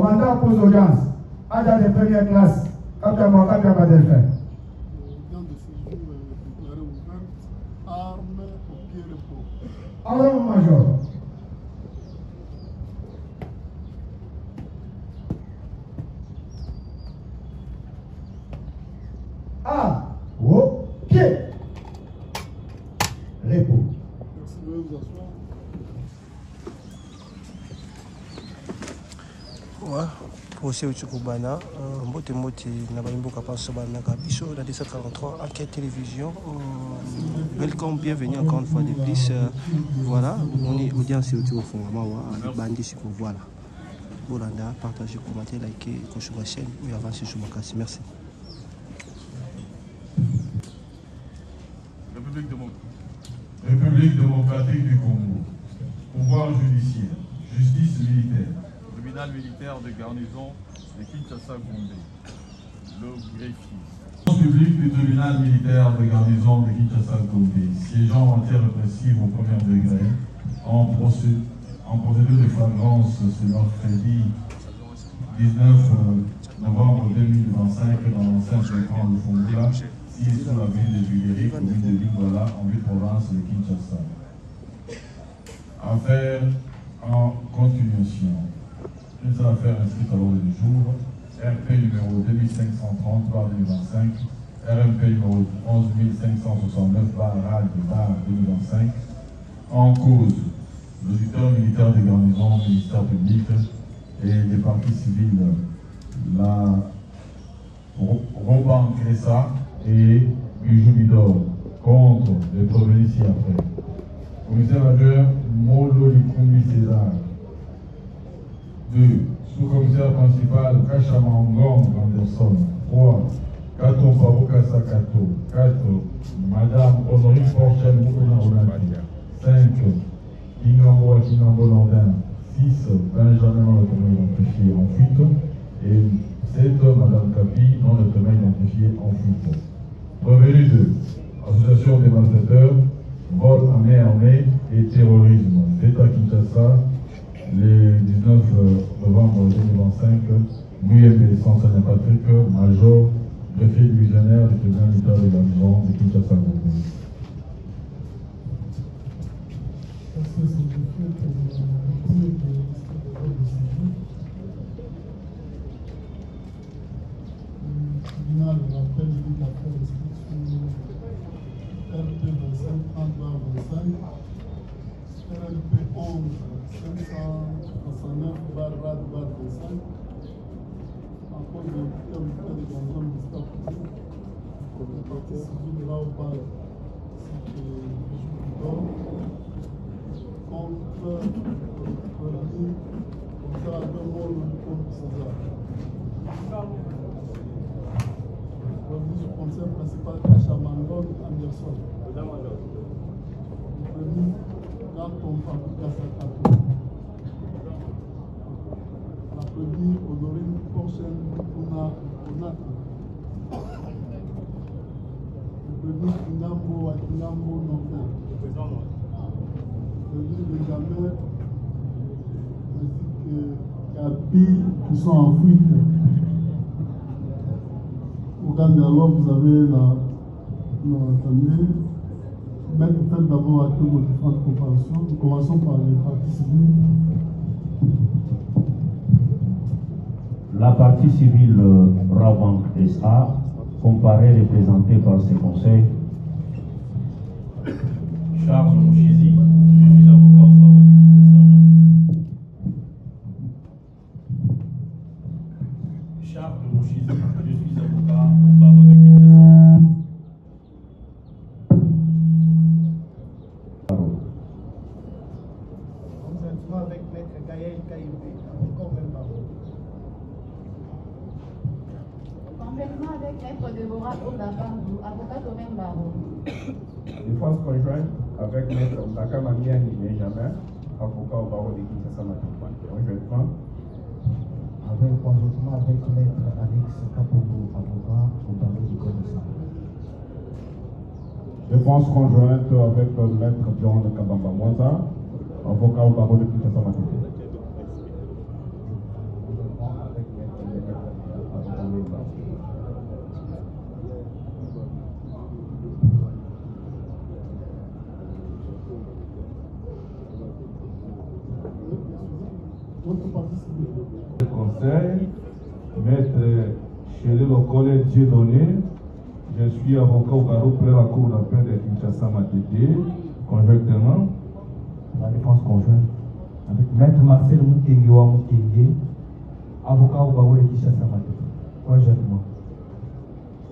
Commandant pose audience. Agent de première classe. Capitaine Mohamed Badelfer. Arme-major. A. Au pied. Repos. Merci de vous asseoir. Ouais. Procès au Tchoukoubana, Mbote Nabaimboka Pansobana Kabiso, la 243, enquête télévision. Welcome, bienvenue encore une fois de plus. Voilà, on est audience au fond, Bandi Siko, voilà. Bolanda, partagez, commentez, likez, coachez ma chaîne et avancez sur ma casse. Merci. République démocratique du Congo. Pouvoir judiciaire, justice militaire. Tribunal militaire de garnison de Kinshasa-Gombe. Le greffier. Public du tribunal militaire de garnison de Kinshasa-Gombe, siégeant en matière répressive au premier degré, en procédure de flagrance ce mercredi 19 novembre 2025 dans l'enceinte de camp de Fongula, situé sous la ville de Tuileries, commune de Lingwala, en ville province de Kinshasa. Affaire en continuation. Une seule affaire inscrite à l'ordre du jour, RP numéro 2530/2025, RMP numéro 11569/RAD/2025, en cause l'auditeur militaire de garnison, ministère public et des parties civiles, la Robin Cressa et Bijou Bidor, contre les provenus ci-après. Commissaire majeur Molo Likumbi César. 2. Sous-commissaire principal Kachamangong Anderson. 3. Kato Mpaboka Sakato. 4. Madame Honorine Porchel Moukona Ronati. 5. Kingambo Akinambo Landin. 6. Benjamin non identifié en fuite. Et 7. Madame Kapi non identifié en fuite. Revenu 2. Association des malfaiteurs, vol à main armée et terrorisme. D'État Kinshasa. Le 19 novembre 2025, Muyembe Sans Saint-Patrick, major, greffier divisionnaire du tribunal militaire de garnison de Kinshasa-Gombe. RLP 11-569/RAD/25 en cause de l'auditeur militaire de garnison du Stade public. La partie civile Raoubal, c'est Bijou Bidor, contre l'auditeur commissaire Albert Molo Likumbi César. Revenu sur commissaire principal Kachamangong Anderson. Revenu Kato Mpaboka Sakato. L'applaudi Honorine Porchel Moukona Ronati. L'applaudi Kingambo Akinambo Nordin. L'applaudi Benjamin ainsi que Kapi qui sont en fuite. Au cas de la loi, vous avez la attendez. Faites d'abord acte de différentes comparaisons. Nous commençons par les parties civiles. La partie civile Rabank SA, comparée représentée par ses conseils. Charles Mouchizi, je suis avocat au barreau de Kinshasa. Charles Mouchizi, je suis avocat au barreau de Kinshasa. Avec Maître Gaël Kaïbé, encore même barreau. Complètement avec Maître Déborah Odabandou, avocat au même barreau. Défense conjointe avec Maître Mbaka Mamiani Benjamin, avocat au barreau de Kinshasa Matimba. Conjointement avec Maître Alex Kapogo, avocat au barreau du Connaissant. Défense conjointe avec Maître John Kabamba Mwaza, avocat au barreau de Kinshasa Matimba. Le conseil, maître Chéri Lokole Dieudonné, je suis avocat au barreau près la cour d'appel de Kinshasa Matete, conjointement. La défense conjointe avec maître Marcel Mukenge wa Mukenge, avocat au barreau de Kinshasa Matete. Conjointement.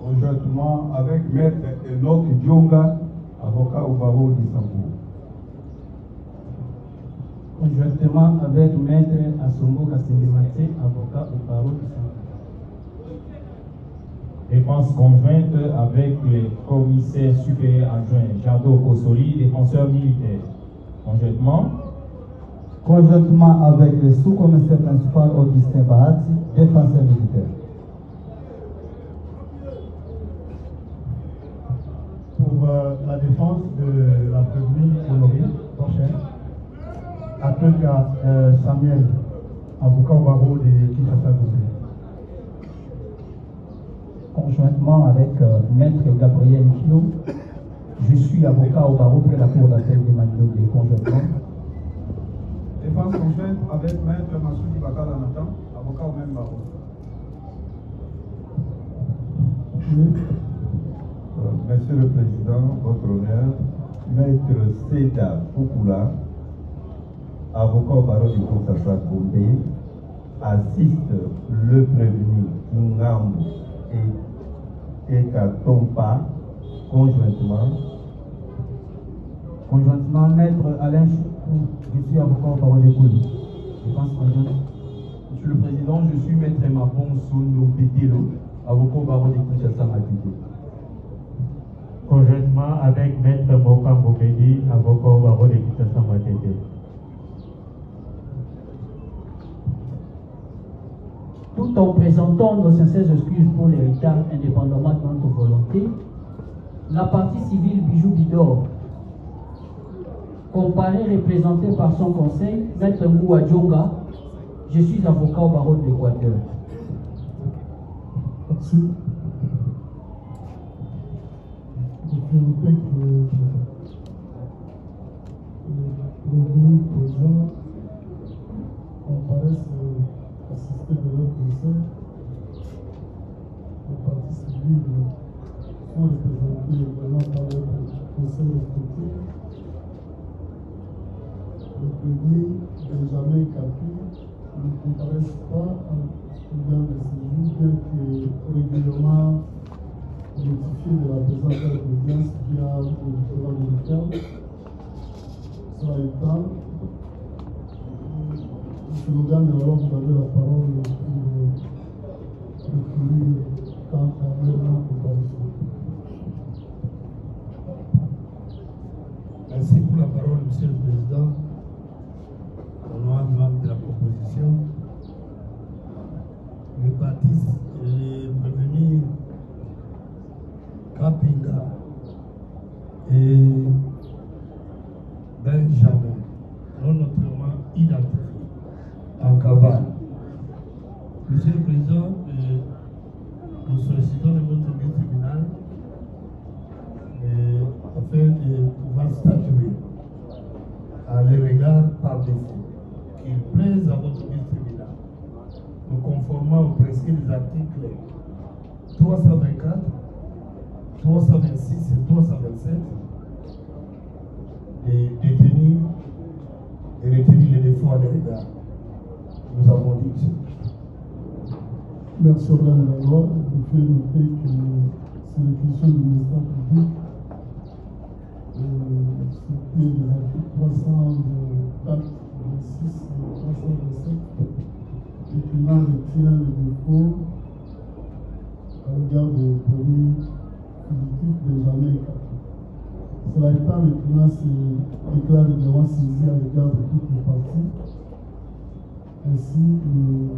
Conjointement avec maître Enoch Dionga, avocat au barreau d'Istanbul. Conjointement avec maître Asongo Kassememate, avocat au barreau d'Istanbul. Défense conjointe avec le commissaire supérieur adjoint Jado Kosoli, défenseur militaire. Conjointement avec le sous-commissaire principal Augustin Bahati, défenseur militaire. Pour la défense de la prévenue Honoré, prochaine, appel à Samuel, avocat au barreau de Kinshasa. Conjointement avec maître Gabriel Kio, je suis avocat au barreau près la cour d'appel de Manilobé. Conjointement. Défense conjointe avec maître Massoudi Bakala Nathan, avocat au même barreau. Monsieur le Président, votre honneur, maître Seda Fukula, avocat au barreau du Kinshasa Gombe, assiste le prévenu Ngambo et Katompa conjointement. Conjointement, maître Alain Choukou, je suis avocat au barreau de Kouli. Défense conjointe. Monsieur le Président, je suis maître Mabon Sono Betelo, avocat au barreau de Kinshasa Matete. Conjointement avec maître Moka Mokedi, avocat au barreau de Kinshasa Matete. Tout en présentant nos sincères excuses pour les retards indépendamment de notre volonté, la partie civile Bijou Bidor, comparée représentée par son conseil, maître Moua Djonga, je suis avocat au barreau de l'Équateur. Merci. Je noter que le prévenu présent comparaissent assister de leur conseil. Les parties civiles sont représentées également par leur conseil respectif. Le prévenu Benjamin Kapi ne comparaissent pas dans le séjour, bien que régulièrement notifié de la présence de l'audience via le différent médical. Cela étant, M. Logan, alors vous avez la parole pour recourir quant à leur comparaison. Merci pour la parole, Monsieur le Président. Honorable membre de la proposition, les baptistes et les prévenus Kapinga et Benjamin, non notamment identifiés en cavale. Monsieur le Président, nous sollicitons le votre tribunal afin de pouvoir statuer à l'égard par défaut qu'il plaise à votre tribunal, nous conformant au prescrit des articles 324, 326 et 327 et détenir et retenir les défauts à l'égard. Nous avons dit que Merci au Madame la loi. Je fais noter que c'est l'écriture du ministère public. C'était les articles 324, 26 et 327. Le tribunal retient les défauts à l'égard des produits positifs Benjamin Kapi. Cela étant, le tribunal se déclare également saisi à l'égard de toutes les parties. Ainsi, nous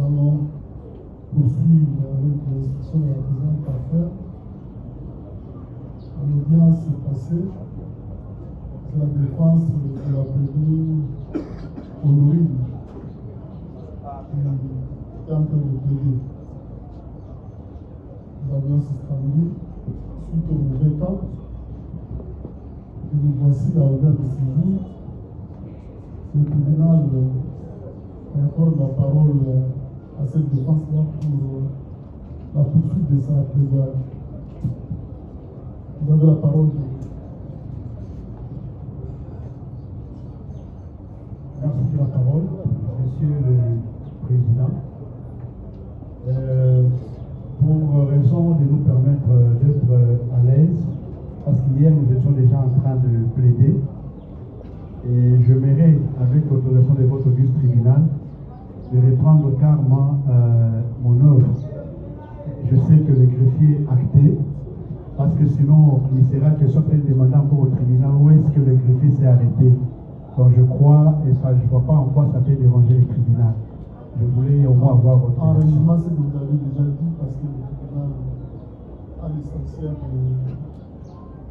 allons poursuivre avec l'instruction de la présente affaire. L'audience est passée. C'est la défense de la prévenue Honorine qui était en train de plaider. Nous avions suspendu suite au mauvais temps. Et nous voici arrivés à décision. Le tribunal accorde la parole à cette défense-là pour la poursuite de sa plaidoirie. Vous avez la parole. Merci de la parole, Monsieur le Président. Pour raison de nous permettre d'être à l'aise, parce qu'hier nous étions déjà en train de plaider, et je mérite, avec l'autorisation de votre auguste tribunal, de reprendre carrément mon œuvre. Je sais que le greffier est acté, parce que sinon il sera question de demander encore au tribunal où est-ce que le greffier s'est arrêté. Donc je crois, et ça, je ne vois pas en quoi ça peut déranger le tribunal. Je voulais au moins avoir votre enregistrement, c'est que vous avez déjà dit, parce que le tribunal a l'essentiel de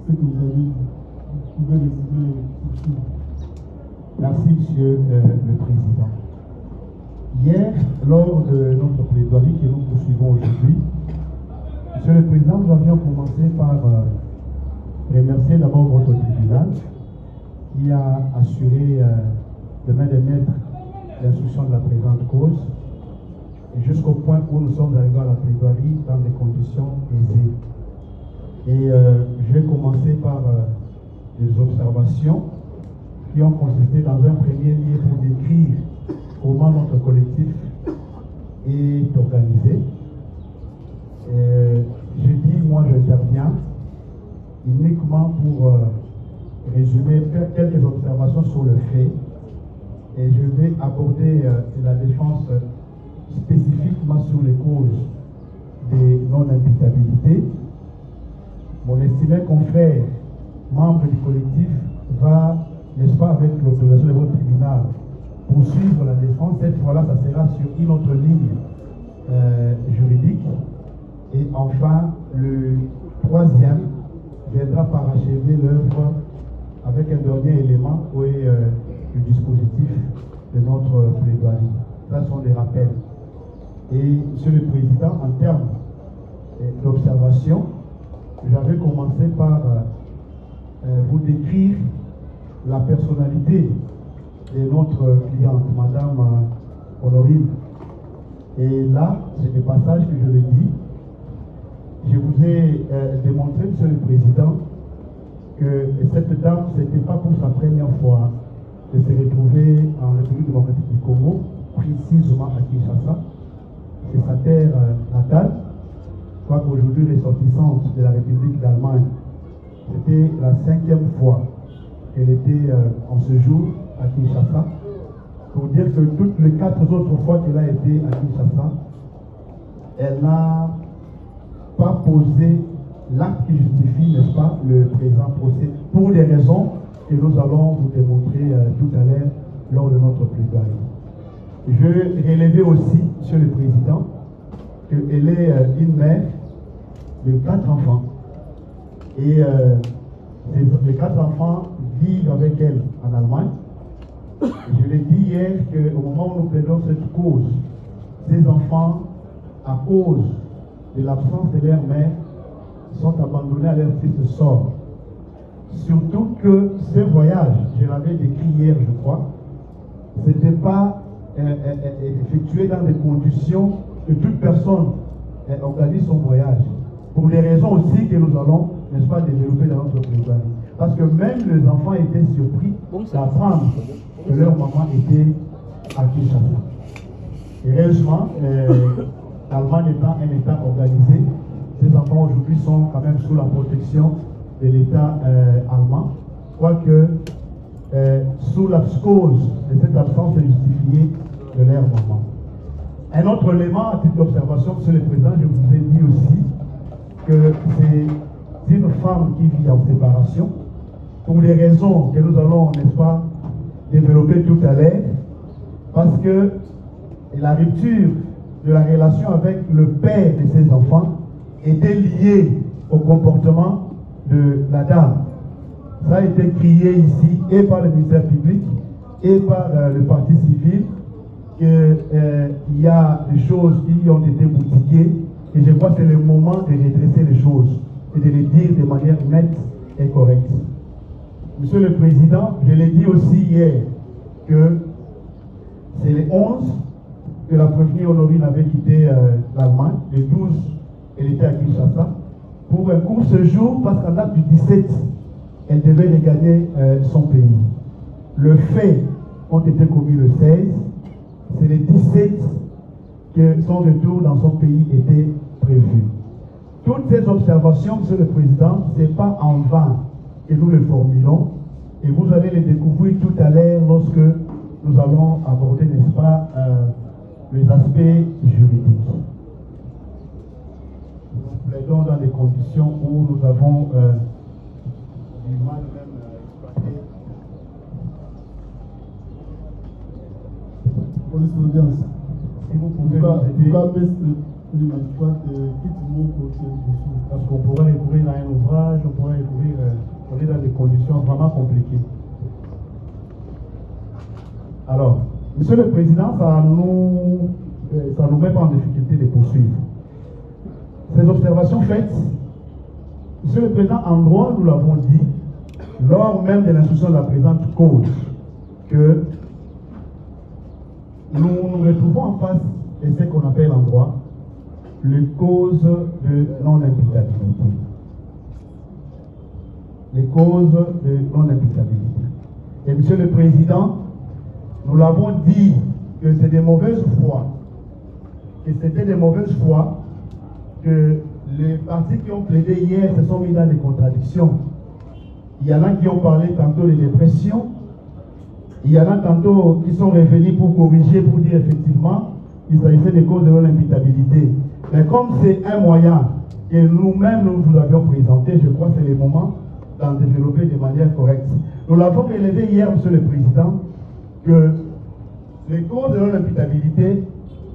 ce que vous avez dit. Vous pouvez résumer tout. Merci, Monsieur le Président. Hier, lors de notre plaidoirie que nous poursuivons aujourd'hui, Monsieur le Président, nous avions commencé par remercier d'abord votre tribunal qui a assuré de main de maître l'instruction de la présente cause, jusqu'au point où nous sommes arrivés à la plaidoirie dans des conditions aisées. Et je vais commencer par des observations qui ont consisté dans un premier lieu pour décrire comment notre collectif est organisé. Je dis, moi j'interviens uniquement pour résumer quelques observations sur le fait, et je vais aborder la défense spécifiquement sur les causes des non-imputabilités. Mon estimé confrère, membre du collectif, va, n'est-ce pas, avec l'autorisation de votre tribunal, poursuivre la défense. Cette fois-là, ça sera sur une autre ligne juridique. Et enfin, le troisième viendra parachever l'œuvre avec un dernier élément où est le dispositif de notre plaidoirie. Ça sont des rappels. Et Monsieur le Président, en termes d'observation, j'avais commencé par vous décrire la personnalité de notre cliente, Madame Honorine. Et là, c'est le passage que je le dis. Je vous ai démontré, Monsieur le Président, que cette dame, ce n'était pas pour sa première fois de se retrouver en République démocratique du Congo, précisément à Kinshasa. C'est sa terre natale. Je crois qu'aujourd'hui, ressortissante de la République d'Allemagne, c'était la 5e fois qu'elle était en séjour à Kinshasa. Pour dire que toutes les 4 autres fois qu'elle a été à Kinshasa, elle n'a pas posé l'acte qui justifie, n'est-ce pas, le présent procès, pour des raisons que nous allons vous démontrer tout à l'heure lors de notre plaidoirie. Je vais relever aussi, Monsieur le Président, qu'elle est une mère de 4 enfants. Et les 4 enfants vivent avec elle en Allemagne. Je l'ai dit hier qu'au moment où nous plaidons cette cause, ces enfants, à cause de l'absence de leur mère, sont abandonnés à leur triste sort. Surtout que ce voyage, je l'avais décrit hier, je crois, ce n'était pas effectué dans des conditions que toute personne organise son voyage. Pour des raisons aussi que nous allons, n'est-ce pas, développer dans notre plaidoirie. Parce que même les enfants étaient surpris d'apprendre que leur maman était à Kinshasa. Heureusement, l'Allemagne étant un État organisé, ces enfants aujourd'hui sont quand même sous la protection de l'État allemand, quoique sous la cause de cette absence justifiée de leur maman. Un autre élément, à titre d'observation, Monsieur le Président, je vous ai dit aussi que c'est une femme qui vit en séparation, pour les raisons que nous allons, n'est-ce pas, développer tout à l'heure, parce que la rupture de la relation avec le père de ses enfants était liée au comportement de la dame. Ça a été crié ici et par le ministère public et par le parti civil, qu'il y a des choses qui ont été boutiquées et je crois que c'est le moment de redresser les choses et de les dire de manière nette et correcte. Monsieur le Président, je l'ai dit aussi hier que c'est le 11 que la première Honorine avait quitté l'Allemagne, le 12 elle était à Kinshasa pour un court séjour parce qu'en date du 17 elle devait regagner son pays. Le fait ont été commis le 16, c'est le 17 que son retour dans son pays était prévu. Toutes ces observations, Monsieur le Président, ce n'est pas en vain que nous les formulons et vous allez les découvrir tout à l'heure lorsque nous allons aborder, n'est-ce pas, les aspects juridiques. Nous plaidons dans des conditions où nous avons du mal même à exploiter. Police audience. Si vous pouvez nous aider, parce qu'on pourrait recourir à un ouvrage, on pourrait recourir, on est dans des conditions vraiment compliquées. Alors, Monsieur le Président, ça nous met pas en difficulté de poursuivre. Ces observations faites, Monsieur le Président, en droit, nous l'avons dit, lors même de l'instruction de la présente cause, que nous nous retrouvons en face de ce qu'on appelle en droit les causes de non-imputabilité. Les causes de non-imputabilité. Et Monsieur le Président, nous l'avons dit que c'est des mauvaises foi, que c'était des mauvaises foi, que les partis qui ont plaidé hier se sont mis dans des contradictions. Il y en a qui ont parlé tantôt de dépression, il y en a tantôt qui sont revenus pour corriger, pour dire effectivement qu'il s'agissait des causes de non-imputabilité. Mais comme c'est un moyen que nous-mêmes nous vous avions présenté, je crois que c'est le moment d'en développer de manière correcte. Nous l'avons relevé hier, Monsieur le Président, que les causes de non-imputabilité,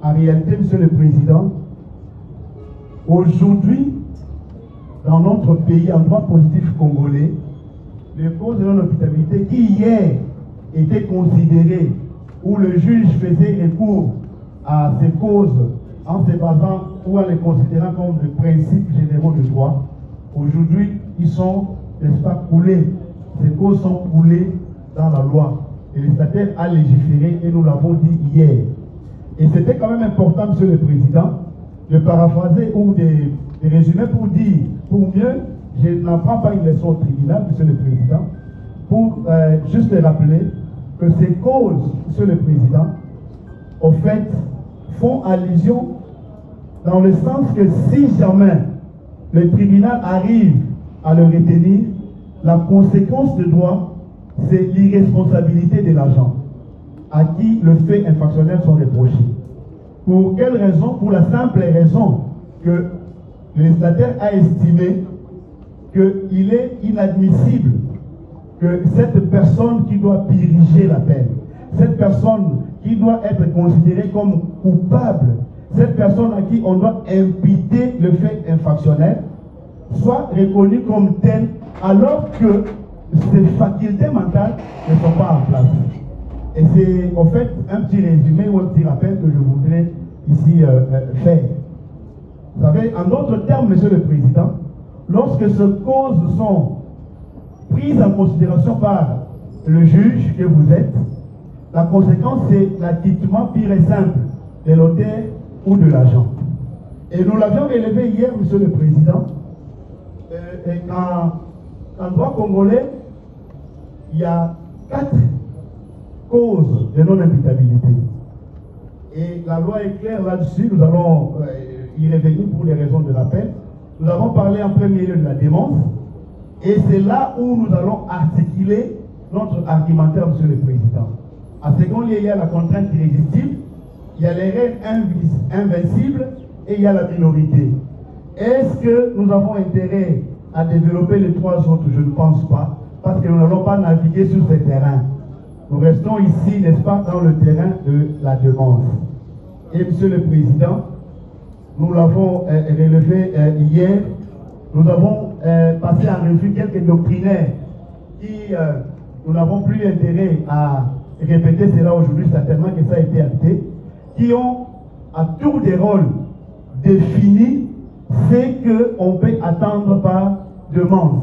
en réalité, Monsieur le Président, aujourd'hui, dans notre pays, en droit positif congolais, les causes de non-imputabilité qui hier étaient considérées, où le juge faisait recours à ces causes en se basant ou en les considérant comme des principes généraux de droit, aujourd'hui, ils sont, n'est-ce pas, coulés. Ces causes sont coulées dans la loi. Et le statut a légiféré et nous l'avons dit hier. Et c'était quand même important, Monsieur le Président, de paraphraser ou de résumer pour dire, pour mieux, je n'apprends pas une leçon au tribunal, Monsieur le Président, pour juste rappeler que ces causes, Monsieur le Président, au fait, font allusion dans le sens que si jamais le tribunal arrive à le retenir, la conséquence de droit, c'est l'irresponsabilité de l'agent à qui le fait infractionnel sont reprochés. Pour quelle raison? Pour la simple raison que le législateur a estimé qu'il est inadmissible que cette personne qui doit diriger la peine, cette personne qui doit être considérée comme coupable, cette personne à qui on doit imputer le fait infractionnel, soit reconnue comme telle alors que ces facultés mentales ne sont pas en place. Et c'est en fait un petit résumé ou un petit rappel que je voudrais ici faire. Vous savez, en d'autres termes, Monsieur le Président, lorsque ces causes sont prises en considération par le juge que vous êtes, la conséquence c'est l'acquittement pur et simple de l'auteur ou de l'agent. Et nous l'avions relevé hier, Monsieur le Président, en droit congolais, il y a 4 causes de non-imputabilité. Et la loi est claire là-dessus, nous allons y revenir pour les raisons de l'appel. Nous avons parlé en premier lieu de la démence, et c'est là où nous allons articuler notre argumentaire, Monsieur le Président. En second lieu, il y a la contrainte irrésistible, il y a les règles invincibles, et il y a la minorité. Est-ce que nous avons intérêt à développer les 3 autres? Je ne pense pas, parce que nous n'allons pas naviguer sur ces terrains. Nous restons ici, n'est-ce pas, dans le terrain de la demande. Et Monsieur le Président, nous l'avons relevé hier, nous avons passé en revue quelques doctrinaires qui, nous n'avons plus intérêt à répéter cela aujourd'hui, certainement que ça a été acté. qui ont à tour des rôles défini ce qu'on peut attendre par demande.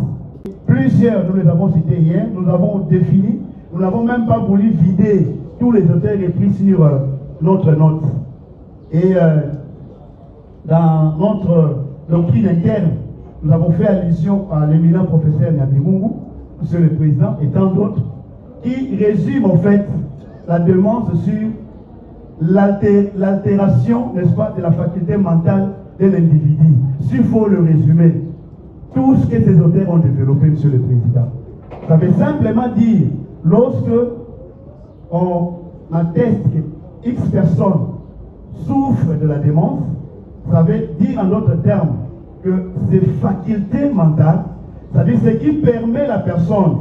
Plusieurs, nous les avons cités hier, nous avons défini, nous n'avons même pas voulu vider tous les auteurs écrits sur notre note. Et dans notre doctrine interne, nous avons fait allusion à l'éminent professeur Nyabirungu, Monsieur le Président, et tant d'autres, qui résume en fait la demande sur l'altération, n'est-ce pas, de la faculté mentale de l'individu. S'il faut le résumer, tout ce que ces auteurs ont développé, Monsieur le Président, ça veut simplement dire, lorsque on atteste que X personnes souffrent de la démence, ça veut dire en d'autres termes que ces facultés mentales, c'est-à-dire ce qui permet la personne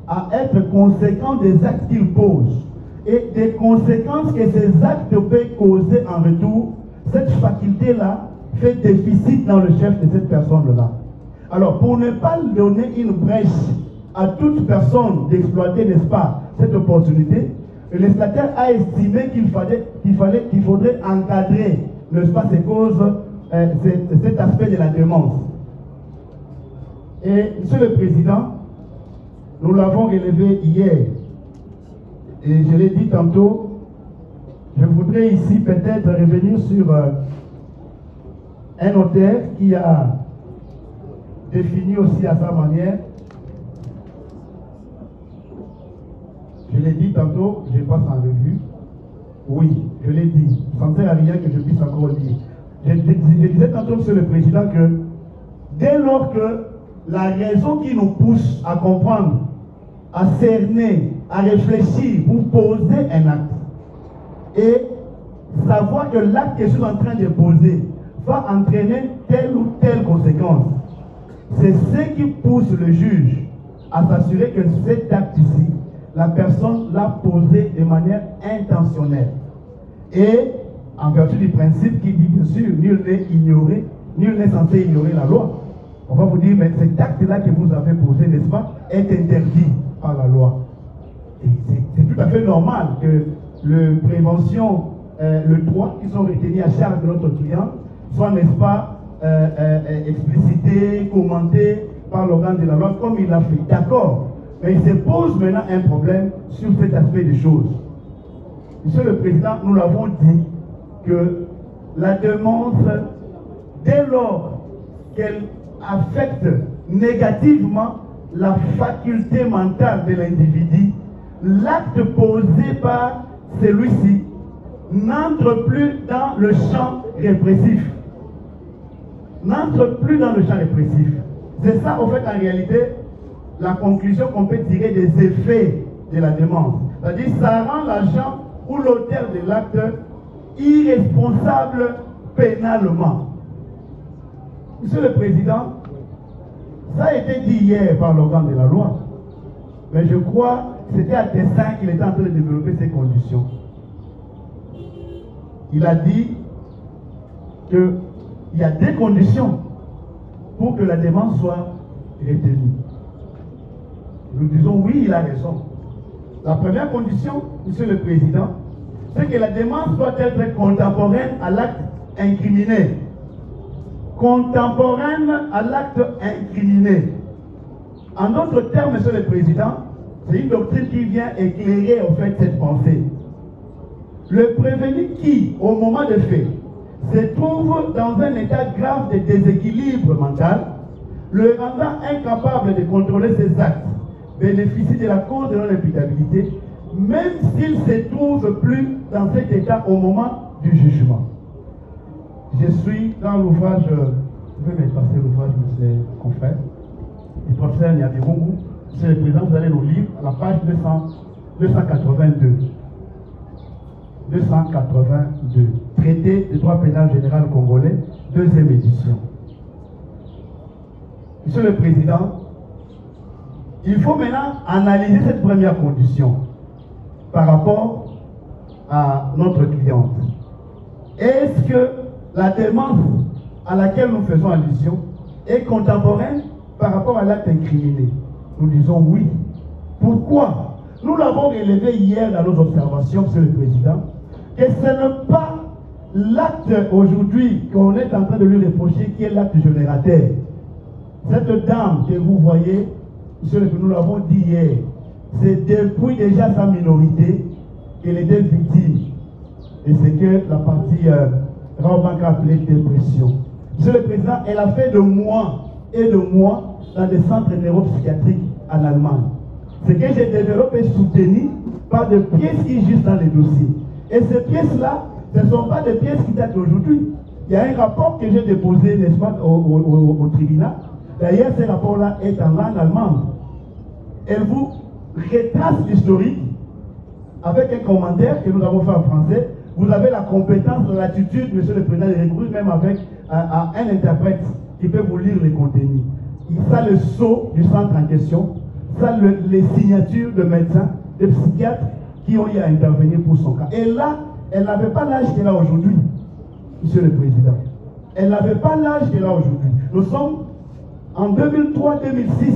à être conséquent des actes qu'il pose et des conséquences que ces actes peuvent causer en retour, cette faculté-là fait déficit dans le chef de cette personne-là. Alors, pour ne pas donner une brèche à toute personne d'exploiter, n'est-ce pas, cette opportunité, le législateur a estimé qu'il faudrait encadrer, n'est-ce pas, ces causes, cet aspect de la démence. Et, Monsieur le Président, nous l'avons relevé hier, et je l'ai dit tantôt, je voudrais ici peut-être revenir sur un auteur qui a défini aussi à sa manière. Je l'ai dit tantôt, je passe en revue. Oui, je l'ai dit. Ça ne sert à rien que je puisse encore le dire. Je disais tantôt, Monsieur le Président, que dès lors que la raison qui nous pousse à comprendre, à cerner, à réfléchir pour poser un acte, et savoir que l'acte que je suis en train de poser va entraîner telle ou telle conséquence, c'est ce qui pousse le juge à s'assurer que cet acte ici, la personne l'a posé de manière intentionnelle. Et en vertu du principe qui dit bien sûr, nul n'est censé ignorer la loi. On va vous dire, mais cet acte-là que vous avez posé, n'est-ce pas, est interdit par la loi. Et c'est tout à fait normal que le prévention, le droit qui sont retenus à charge de notre client soit, n'est-ce pas, explicité, commenté par l'organe de la loi comme il l'a fait. D'accord. Mais il se pose maintenant un problème sur cet aspect des choses. Monsieur le Président, nous l'avons dit que la demande, dès lors qu'elle affecte négativement la faculté mentale de l'individu, l'acte posé par celui-ci n'entre plus dans le champ répressif. N'entre plus dans le champ répressif. C'est ça, en fait, en réalité, la conclusion qu'on peut tirer des effets de la demande. C'est-à-dire, ça rend l'agent ou l'auteur de l'acte irresponsable pénalement. Monsieur le Président, ça a été dit hier par l'organe de la loi, mais je crois que c'était à dessein qu'il était en train de développer ces conditions. Il a dit qu'il y a des conditions pour que la demande soit retenue. Nous disons oui, il a raison. La première condition, Monsieur le Président, c'est que la demande doit être contemporaine à l'acte incriminé. Contemporaine à l'acte incriminé. En d'autres termes, Monsieur le Président, c'est une doctrine qui vient éclairer en fait cette pensée. Le prévenu qui, au moment des faits, se trouve dans un état grave de déséquilibre mental, le rendant incapable de contrôler ses actes, bénéficie de la cause de non-imputabilité, même s'il ne se trouve plus dans cet état au moment du jugement. Je suis dans l'ouvrage, je vais me passer l'ouvrage de mes confrères, du professeur Nyabirungu. Monsieur le Président, vous allez le lire à la page 282. 282. Traité de droit pénal général congolais, deuxième édition. Monsieur le Président, il faut maintenant analyser cette première condition par rapport à notre cliente. Est-ce que la demande à laquelle nous faisons allusion est contemporaine par rapport à l'acte incriminé? Nous disons oui. Pourquoi? Nous l'avons relevé hier dans nos observations, Monsieur le Président, que ce n'est pas l'acte aujourd'hui qu'on est en train de lui reprocher, qui est l'acte générateur, cette dame que vous voyez, nous l'avons dit hier, c'est depuis déjà sa minorité qu'elle était victime de ce que la partie Raobank a appelé dépression. Monsieur le Président, elle a fait de mois et de mois dans des centres neuropsychiatriques en Allemagne. Ce que j'ai développé et soutenu par des pièces qui existent dans les dossiers. Et ces pièces-là, ce ne sont pas des pièces qui datent d'aujourd'hui. Il y a un rapport que j'ai déposé, n'est-ce pas, au tribunal. D'ailleurs, ce rapport-là est en langue allemande. Elle vous retrace l'historique avec un commentaire que nous avons fait en français. Vous avez la compétence, l'attitude, Monsieur le Président, de recourir même avec un interprète qui peut vous lire les contenus. Ça, le sceau du centre en question, ça, les signatures de médecins, de psychiatres qui ont eu à intervenir pour son cas. Et là, elle n'avait pas l'âge qu'elle a aujourd'hui, Monsieur le Président. Elle n'avait pas l'âge qu'elle a aujourd'hui. Nous sommes en 2003-2006,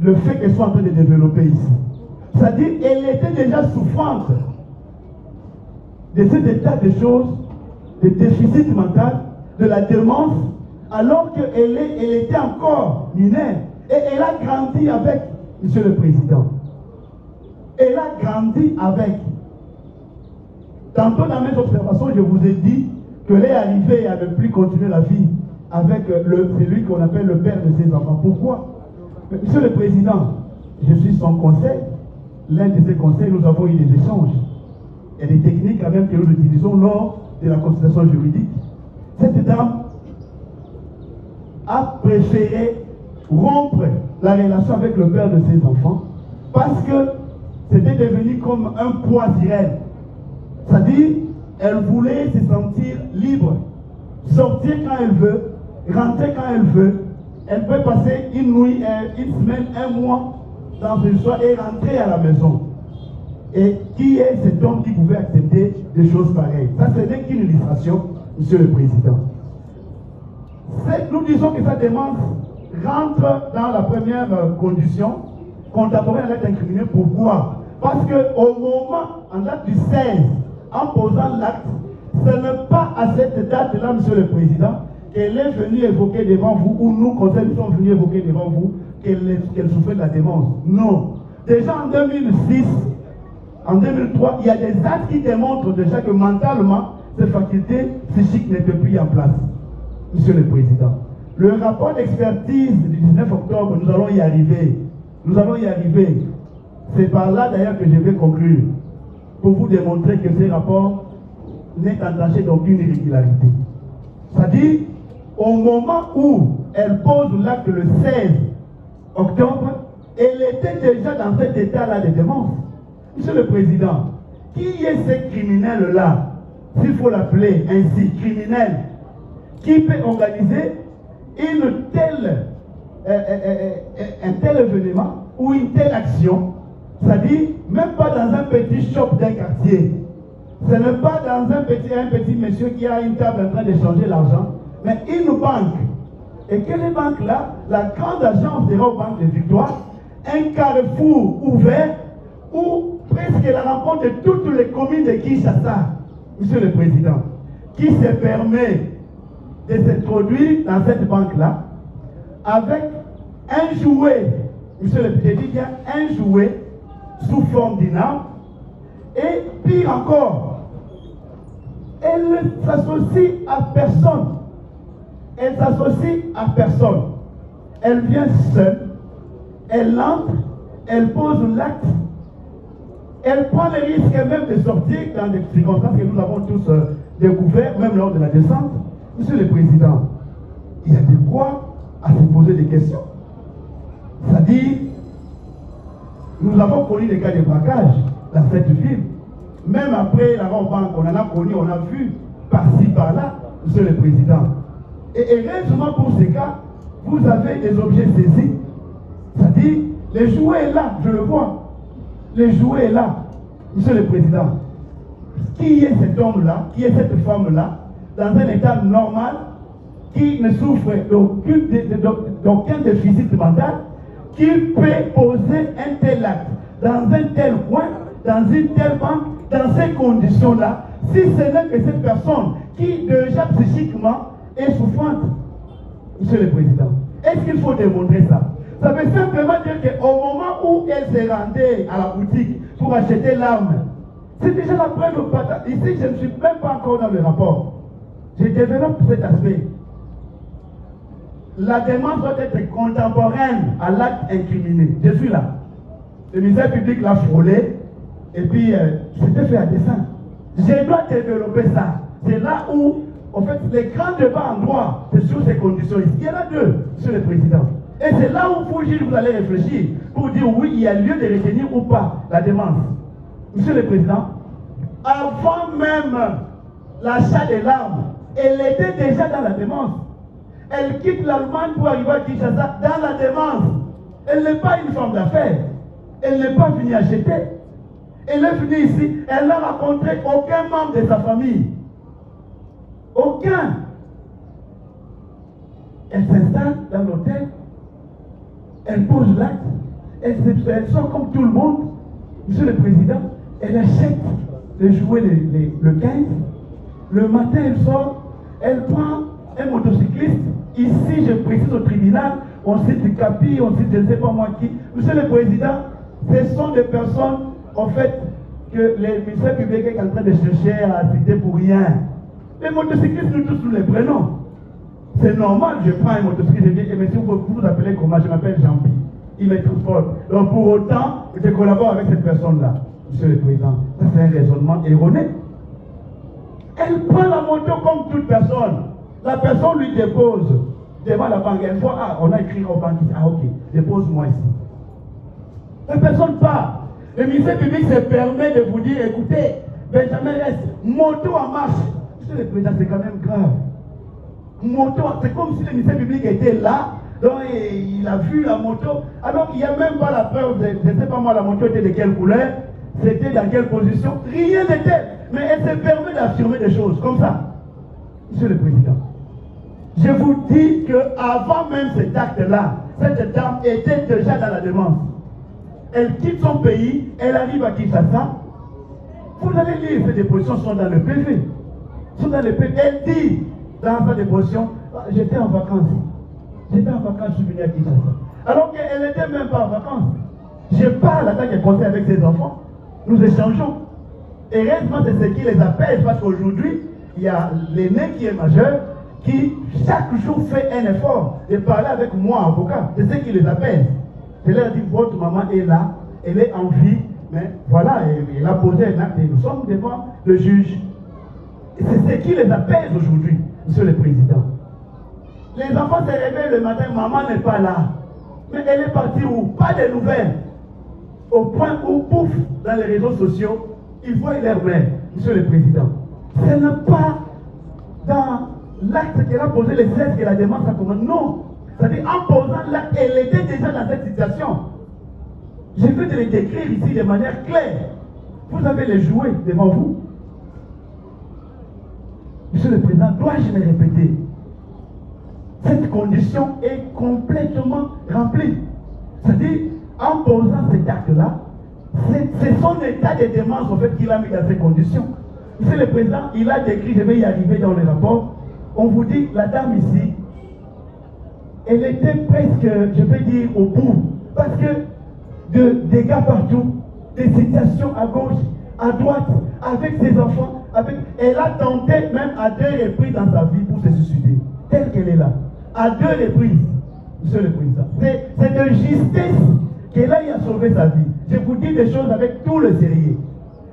le fait qu'elle soit en train de développer ici. C'est-à-dire qu'elle était déjà souffrante de cet état de choses, de déficit mental, de la démence, alors qu'elle était encore mineure. Et elle a grandi avec, Monsieur le Président. Elle a grandi avec. Tantôt dans mes observations, je vous ai dit qu'elle est arrivée à ne plus continuer la vie avec celui qu'on appelle le père de ses enfants. Pourquoi? Monsieur le Président, je suis son conseil. L'un de ses conseils, nous avons eu des échanges. Et des techniques quand même que nous utilisons lors de la consultation juridique. Cette dame a préféré rompre la relation avec le père de ses enfants parce que c'était devenu comme un poids sur elle. C'est-à-dire, elle voulait se sentir libre, sortir quand elle veut, rentrer quand elle veut. Elle peut passer une nuit, une semaine, un mois dans une soirée et rentrer à la maison. Et qui est cet homme qui pouvait accepter des choses pareilles? Ça, ce n'est qu'une illustration, Monsieur le Président. Nous disons que sa demande rentre dans la première condition contemporaine à l'être incriminé. Pourquoi? Parce qu'au moment, en date du 16, en posant l'acte, ce n'est pas à cette date-là, Monsieur le Président, qu'elle est venue évoquer devant vous, ou nous, conseils, nous sommes venus évoquer devant vous, qu'elle souffrait de la démence. Non. Déjà en 2006, en 2003, il y a des actes qui démontrent déjà que mentalement, ces facultés psychiques n'étaient plus en place. Monsieur le Président, le rapport d'expertise du 19 octobre, nous allons y arriver. Nous allons y arriver. C'est par là d'ailleurs que je vais conclure, pour vous démontrer que ce rapport n'est entaché d'aucune irrégularité. C'est-à-dire, au moment où elle pose l'acte le 16 octobre, elle était déjà dans cet état-là de démence. Monsieur le Président, qui est ce criminel-là, s'il faut l'appeler ainsi, criminel, qui peut organiser un tel événement ou une telle action, c'est-à-dire même pas dans un petit shop d'un quartier, ce n'est pas dans un petit monsieur qui a une table en train d'échanger l'argent, mais une banque. Et quelle banque là? La grande agence des Banque de Victoire, un carrefour ouvert où presque la rencontre de toutes les communes de Kinshasa, Monsieur le Président, qui se permet de s'introduire dans cette banque-là avec un jouet, Monsieur le Président, il y a un jouet sous forme d'inarme, et pire encore, elle ne s'associe à personne. Elle s'associe à personne. Elle vient seule, elle entre, elle pose l'acte, elle prend le risque même de sortir dans des circonstances que nous avons tous découvertes, même lors de la descente. Monsieur le Président, il y a de quoi à se poser des questions. C'est-à-dire, nous avons connu des cas de braquage dans cette ville. Même après la Banque, on en a connu, on a vu par-ci, par-là, Monsieur le Président. Et heureusement pour ces cas, vous avez des objets saisis. C'est-à-dire, le jouet est là, je le vois. Le jouet est là, Monsieur le Président. Qui est cet homme-là, qui est cette femme-là, dans un état normal, qui ne souffre d'aucun déficit mental, qui peut poser un tel acte, dans un tel coin, dans une telle banque, dans ces conditions-là, si ce n'est que cette personne qui déjà psychiquement est souffrante, Monsieur le Président, est-ce qu'il faut démontrer ça? Ça veut simplement dire qu'au moment où elle s'est rendue à la boutique pour acheter l'arme, c'est déjà la preuve. Ici, je ne suis même pas encore dans le rapport. Je développe cet aspect. La demande doit être contemporaine à l'acte incriminé. Je suis là. Le ministère public l'a frôlé et puis c'était fait à dessein. Je dois développer ça. C'est là où, en fait, les grands débats en droit, c'est sur ces conditions. Il y en a deux, Monsieur le Président. Et c'est là où vous allez réfléchir pour dire oui, il y a lieu de retenir ou pas la demande. Monsieur le Président, avant même l'achat des l'arme, elle était déjà dans la demande. Elle quitte l'Allemagne pour arriver à Kinshasa dans la demande. Elle n'est pas une femme d'affaires. Elle n'est pas venue acheter. Elle est venue ici, elle n'a rencontré aucun membre de sa famille. Aucun. Elle s'installe dans l'hôtel, elle pose l'acte, elle sort comme tout le monde. Monsieur le Président, elle achète de jouer le 15. Le matin, elle sort, elle prend un motocycliste. Ici, je précise au tribunal, on cite du Capi, on cite je ne sais pas moi qui. Monsieur le Président, ce sont des personnes, en fait, que le ministère public est en train de chercher à citer pour rien. Les motocyclistes, nous tous, nous les prenons. C'est normal, je prends un motocycliste, je dis, eh, monsieur, vous vous appelez comment? Je m'appelle Jean-Pi. Il me transporte. Donc pour autant, je collabore avec cette personne-là. Monsieur le Président, ça c'est un raisonnement erroné. Elle prend la moto comme toute personne. La personne lui dépose devant la banque. Elle voit, ah, on a écrit au banque, ah ok, dépose-moi ici. La personne part. Le ministère public se permet de vous dire, écoutez, Benjamin reste, moto en marche. Monsieur le Président, c'est quand même grave. Moto, c'est comme si le ministère public était là, donc il a vu la moto. Alors il n'y a même pas la preuve, je ne sais pas moi, la moto était de quelle couleur, c'était dans quelle position, rien n'était. Mais elle se permet d'affirmer des choses comme ça. Monsieur le Président, je vous dis qu'avant même cet acte-là, cette dame était déjà dans la demande. Elle quitte son pays, elle arrive à Kinshasa. Vous allez lire, ces dépositions sont dans le PV. Sont dans le PV. Elle dit dans sa déposition, j'étais en vacances. J'étais en vacances, je suis venu à Kinshasa. Alors qu'elle n'était même pas en vacances. Je parle en tant que conseiller avec ses enfants. Nous échangeons. Heureusement, c'est ce qui les apaise parce qu'aujourd'hui, il y a l'aîné qui est majeur, qui chaque jour fait un effort de parler avec moi, avocat. C'est ce qui les apaise. Je leur dis, votre maman est là, elle est en vie, mais voilà, elle a posé un acte et nous sommes devant le juge. C'est ce qui les apaise aujourd'hui, Monsieur le Président. Les enfants se réveillent le matin, maman n'est pas là. Mais elle est partie où? Pas de nouvelles. Au point où, pouf, dans les réseaux sociaux, ils voient leur mère, Monsieur le Président. Ce n'est pas dans l'acte qu'elle a posé les 16 que la demande ça commence. Non. C'est-à-dire, en posant l'acte, elle était déjà dans cette situation. Je vais te le décrire ici de manière claire. Vous avez les jouets devant vous. Monsieur le Président, dois-je le répéter? Cette condition est complètement remplie. C'est-à-dire, en posant cet acte-là, c'est son état de démence en fait qu'il a mis dans ces conditions. Monsieur le Président, il a décrit, je vais y arriver dans le rapport, on vous dit, la dame ici, elle était presque, je vais dire, au bout. Parce que de dégâts partout, des situations à gauche, à droite, avec ses enfants, elle a tenté même à 2 reprises dans sa vie pour se suicider. Telle qu'elle est là. À 2 reprises, Monsieur le Président. C'est de justesse qu'elle a eu à sauver sa vie. Je vous dis des choses avec tout le sérieux.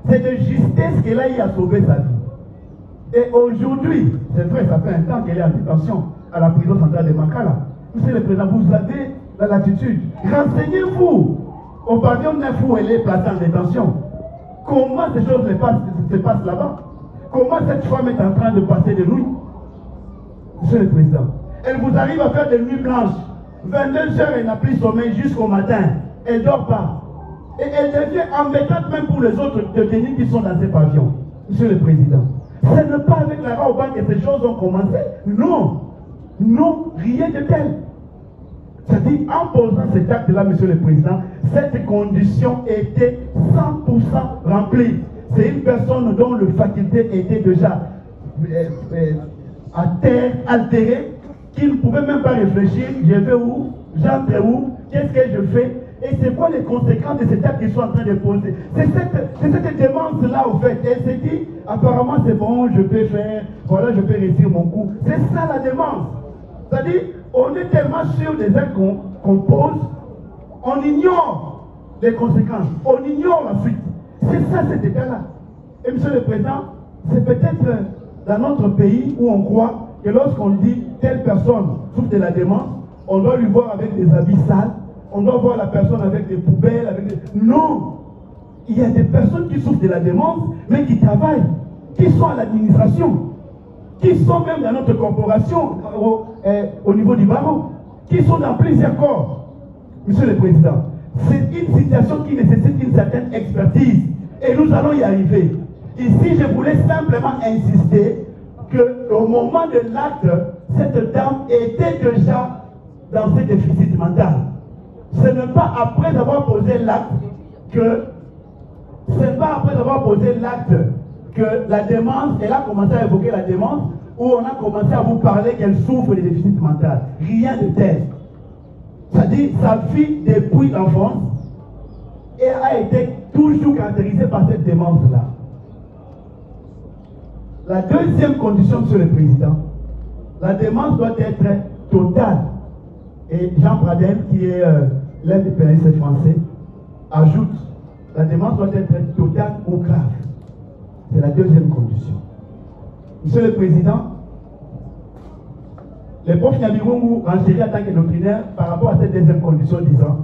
C'est de justesse qu'elle a eu à sauver sa vie. Et aujourd'hui, c'est vrai, ça fait un temps qu'elle est en détention à la prison centrale de Makala. Monsieur le Président, vous avez la latitude. Renseignez-vous au pavillon 9 où elle est placée en détention. Comment ces choses se passent là-bas? Comment cette femme est en train de passer de nuit? Monsieur le Président, elle vous arrive à faire des nuits blanches. 22 heures, elle n'a plus sommeil jusqu'au matin. Elle ne dort pas. Et elle devient embêtante même pour les autres détenus qui sont dans ces pavillons. Monsieur le Président, ce n'est pas avec la Raoban que ces choses ont commencé. Non. Non, rien de tel. C'est-à-dire, en posant cet acte-là, Monsieur le Président, cette condition était 100% remplie. c'est une personne dont le faculté était déjà à terre, altérée, qui ne pouvait même pas réfléchir, je vais où, j'entre où, qu'est-ce que je fais, et c'est quoi les conséquences de cet acte qu'ils sont en train de poser. C'est cette démence-là, au fait. Elle s'est dit, apparemment c'est bon, je peux faire, voilà, je peux réussir mon coup. C'est ça la démence. C'est-à-dire, on est tellement sûr des actes qu'on pose, on ignore les conséquences, on ignore la suite. C'est ça cet état-là. Et Monsieur le Président, c'est peut-être dans notre pays où on croit que lorsqu'on dit telle personne souffre de la démence, on doit lui voir avec des habits sales, on doit voir la personne avec des poubelles, Non! Il y a des personnes qui souffrent de la démence, mais qui travaillent, qui sont à l'administration, qui sont même dans notre corporation au niveau du barreau, qui sont dans plusieurs corps. Monsieur le Président, c'est une situation qui nécessite une certaine expertise et nous allons y arriver. Ici, je voulais simplement insister qu'au moment de l'acte, cette dame était déjà dans ce déficit mental. Ce n'est pas après avoir posé l'acte que la démence, elle a commencé à évoquer la démence, où on a commencé à vous parler qu'elle souffre de déficit mental. Rien de tel. C'est-à-dire, sa fille, depuis l'enfance, a été toujours caractérisée par cette démence-là. La deuxième condition, Monsieur le Président, la démence doit être totale. Et Jean Pradel, qui est l'un des pénalistes français, ajoute, la démence doit être totale ou grave. C'est la deuxième condition. Monsieur le Président, le prof Nyabirungu renchérit en tant que doctrinaire par rapport à cette deuxième condition, disant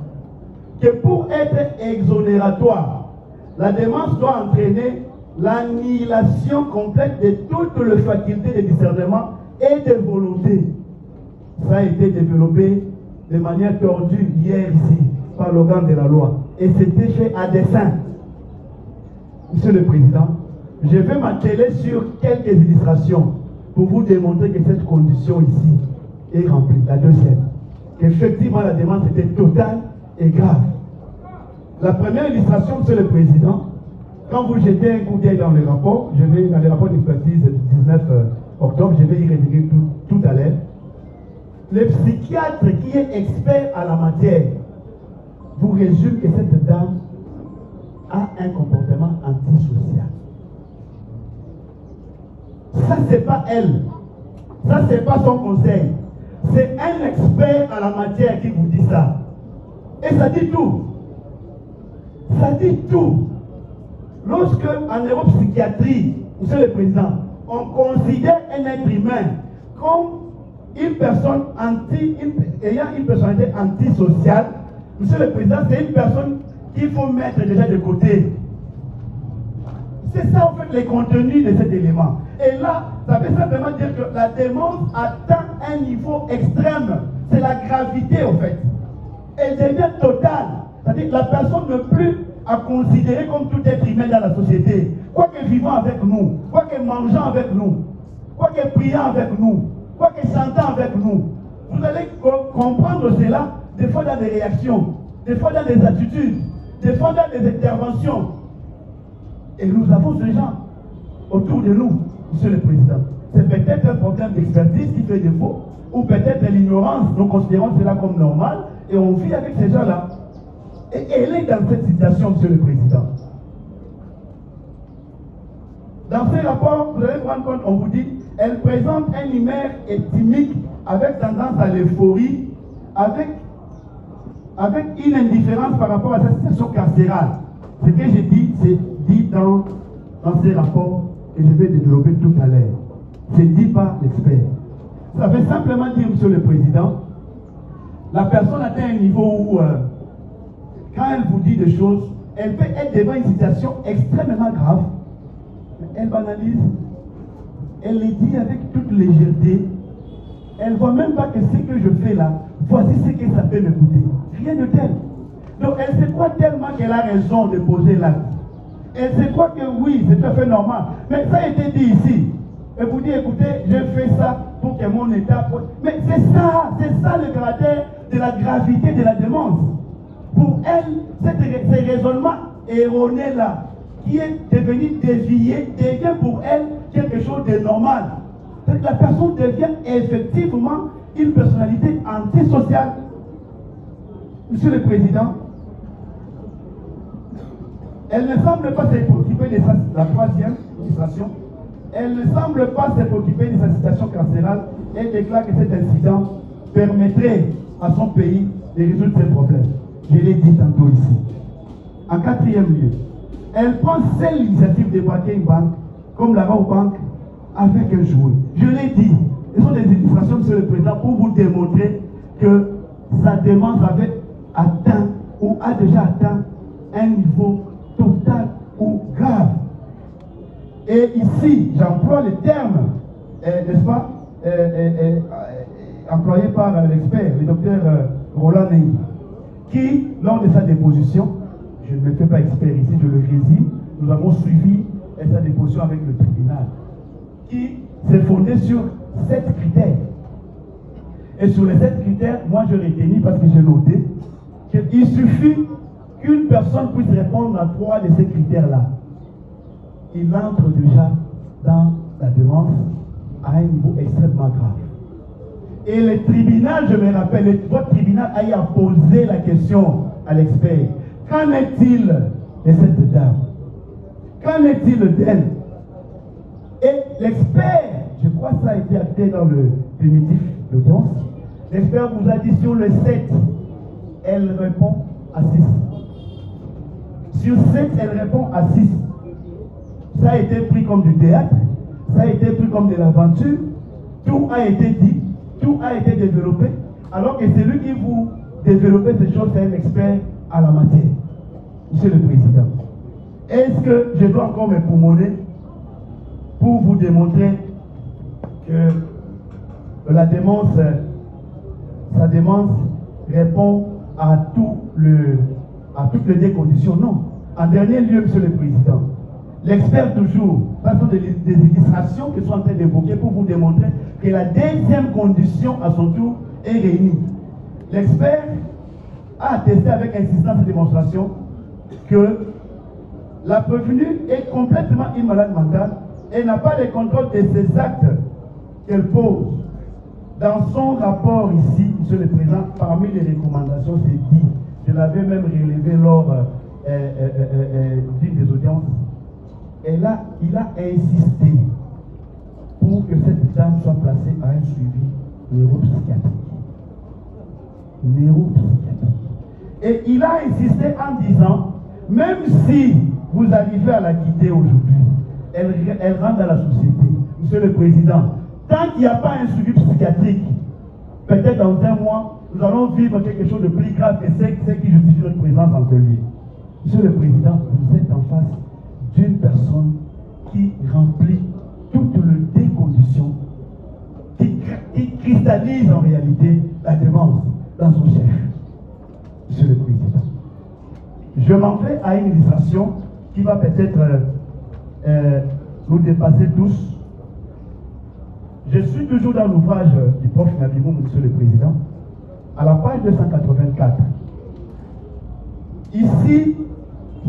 que pour être exonératoire, la démence doit entraîner l'annihilation complète de toutes les facultés de discernement et de volonté. Ça a été développé de manière tordue hier ici par l'organe de la loi. Et c'était fait à dessein. Monsieur le Président, je vais m'atteler sur quelques illustrations pour vous démontrer que cette condition ici est remplie. La deuxième, qu'effectivement la démence était totale et grave. La première illustration, Monsieur le Président, quand vous jetez un coup d'œil dans le rapport, je vais dans le rapport d'expertise du 19 octobre, je vais y revenir tout à l'heure. Le psychiatre qui est expert à la matière vous résume que cette dame a un comportement antisocial. Ça, c'est pas elle. Ça, c'est pas son conseil. C'est un expert à la matière qui vous dit ça. Et ça dit tout. Ça dit tout. Lorsque, en neuropsychiatrie, Monsieur le Président, on considère un être humain comme une personne ayant une personnalité antisociale, Monsieur le Président, c'est une personne qu'il faut mettre déjà de côté. C'est ça, en fait, les contenus de cet élément. Et là, ça veut simplement dire que la démence atteint un niveau extrême. C'est la gravité, en fait. Elle devient totale. C'est-à-dire que la personne ne plus à considérer comme tout être humain dans la société. Quoique vivant avec nous, quoique mangeant avec nous, quoique priant avec nous, quoique chantant avec nous. Vous allez comprendre cela des fois dans des réactions, des fois dans des attitudes, des fois dans des interventions. Et nous avons ces gens autour de nous, Monsieur le Président. C'est peut-être un problème d'expertise qui fait défaut, ou peut-être l'ignorance. Nous considérons cela comme normal et on vit avec ces gens-là. Et elle est dans cette situation, Monsieur le Président. Dans ces rapports, vous allez vous rendre compte, on vous dit, elle présente un humeur éthymique avec tendance à l'euphorie, avec une indifférence par rapport à sa situation carcérale. Ce que j'ai dit, c'est dit dans ces rapports que je vais développer tout à l'heure. C'est dit par l'expert. Ça veut simplement dire, Monsieur le Président, la personne atteint un niveau où, quand elle vous dit des choses, elle peut être devant une situation extrêmement grave. Elle banalise, elle les dit avec toute légèreté. Elle ne voit même pas que ce que je fais là, voici ce que ça peut me coûter. Rien de tel. Donc elle se croit tellement qu'elle a raison de poser l'acte. Elle se croit que oui, c'est tout à fait normal. Mais ça a été dit ici. Elle vous dit, écoutez, je fais ça pour que mon état... Mais c'est ça le caractère de la gravité de la démence. Pour elle, ces raisonnements erronés là, qui est devenu dévié devient pour elle quelque chose de normal. La personne devient effectivement une personnalité antisociale. Monsieur le Président, elle ne semble pas se préoccuper de la troisième illustration. Elle ne semble pas se préoccuper de sa situation carcérale et déclare que cet incident permettrait à son pays de résoudre ses problèmes. Je l'ai dit tantôt ici. En quatrième lieu, elle prend seule l'initiative de braquer une banque, comme la banque, avec un jouet. Je l'ai dit, ce sont des illustrations, Monsieur le Président, pour vous démontrer que sa démence avait atteint ou a déjà atteint un niveau total ou grave. Et ici, j'emploie le terme, n'est-ce pas, employé par l'expert, le docteur Roland Nengi, qui, lors de sa déposition, je ne me fais pas expert ici, je le résume, nous avons suivi sa déposition avec le tribunal, qui s'est fondé sur 7 critères. Et sur les 7 critères, moi je l'ai retenu parce que j'ai noté qu'il suffit qu'une personne puisse répondre à 3 de ces critères-là. Il entre déjà dans la demande à un niveau extrêmement grave. Et le tribunal, je me rappelle, votre tribunal a posé la question à l'expert. Qu'en est-il de cette dame? Qu'en est-il d'elle? Et l'expert, je crois que ça a été acté dans le primitif d'audience, l'expert vous a dit sur le 7, elle répond à 6. Sur 7, elle répond à 6. Ça a été pris comme du théâtre, ça a été pris comme de l'aventure, tout a été dit, tout a été développé, alors que celui qui vous développe ces choses, c'est un expert à la matière. Monsieur le Président, est-ce que je dois encore me pommonner pour vous démontrer que la démence, sa démence répond à toutes les conditions? Non. En dernier lieu, Monsieur le Président, l'expert toujours, ce sont des illustrations que je suis en train d'évoquer pour vous démontrer que la deuxième condition à son tour est réunie. L'expert a attesté avec insistance et démonstration que la prévenue est complètement une malade mentale et n'a pas le contrôle de ses actes qu'elle pose. Dans son rapport ici, Monsieur le Président, parmi les recommandations, c'est dit, je l'avais même relevé lors d'une des audiences, et là, il a insisté pour que cette dame soit placée à un suivi neuropsychiatrique. Et il a insisté en disant, même si vous arrivez à la quitter aujourd'hui, elle rentre dans la société. Monsieur le Président, tant qu'il n'y a pas un suivi psychiatrique, peut-être dans un mois, nous allons vivre quelque chose de plus grave que ce qui justifie notre présence en ce lieu. Monsieur le Président, vous êtes en face d'une personne qui remplit toutes les conditions, qui cristallise en réalité la démence dans son chef. Monsieur le Président, je m'en vais à une illustration qui va peut-être nous dépasser tous. Je suis toujours dans l'ouvrage du prof Nabimou, Monsieur le Président, à la page 284. Ici,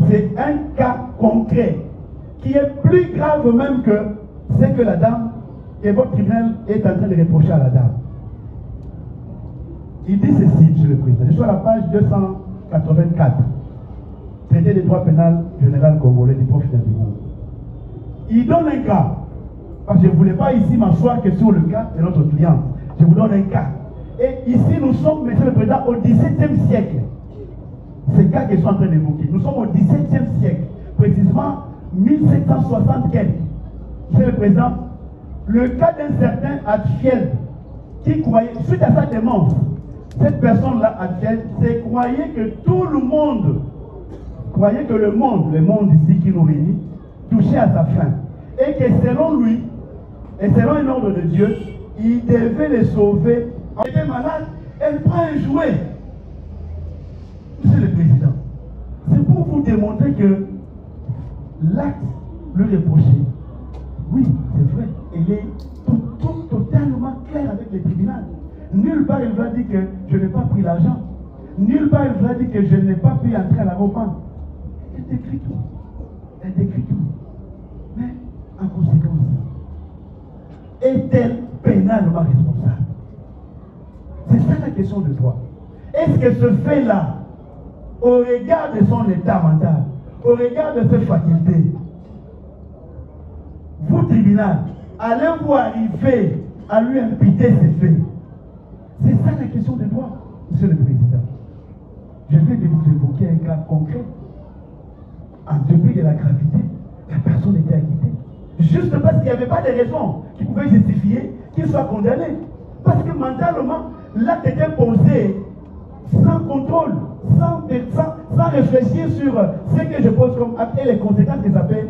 c'est un cas concret qui est plus grave même que ce que la dame et votre tribunal est en train de reprocher à la dame. Il dit ceci, Monsieur le Président. Je suis à la page 284. Traité des droits pénals général congolais du prof Nabimou. Il donne un cas. Parce que je ne voulais pas ici m'asseoir que sur le cas de notre client. Je vous donne un cas. Et ici, nous sommes, Monsieur le Président, au XVIIe siècle. C'est le cas que je suis en train d'évoquer. Nous sommes au XVIIe siècle. Précisément 1760 quelques. Monsieur le Président, le cas d'un certain Hatfield qui croyait, suite à sa démence, cette personne-là, Hatfield, croyait que tout le monde, croyait que le monde ici qui nous réunit, touchait à sa fin. Et que selon lui, et selon un ordre de Dieu, il devait les sauver. Elle était malade, elle prend un jouet. Monsieur le Président, c'est pour vous démontrer que l'acte lui reproché, oui, c'est vrai, il est totalement clair avec le tribunal. Nulle part il va dire que je n'ai pas pris l'argent. Nulle part il va dire que je n'ai pas pu entrer à la banque. Elle écrit tout. Elle décrit tout. Mais en conséquence, est-elle pénalement responsable? C'est ça la question de toi. Est-ce que ce fait-là, au regard de son état mental, au regard de ses facultés, vous, tribunal, allez-vous arriver à lui imputer ces faits? C'est ça la question de toi, Monsieur le Président. Je vais vous évoquer un cas concret. En dépit de la gravité, la personne était acquittée. Juste parce qu'il n'y avait pas de raison qui pouvait justifier qu'il soit condamné. Parce que mentalement, l'acte était posé sans contrôle, sans réfléchir sur ce que je pose comme acte et les conséquences que ça peut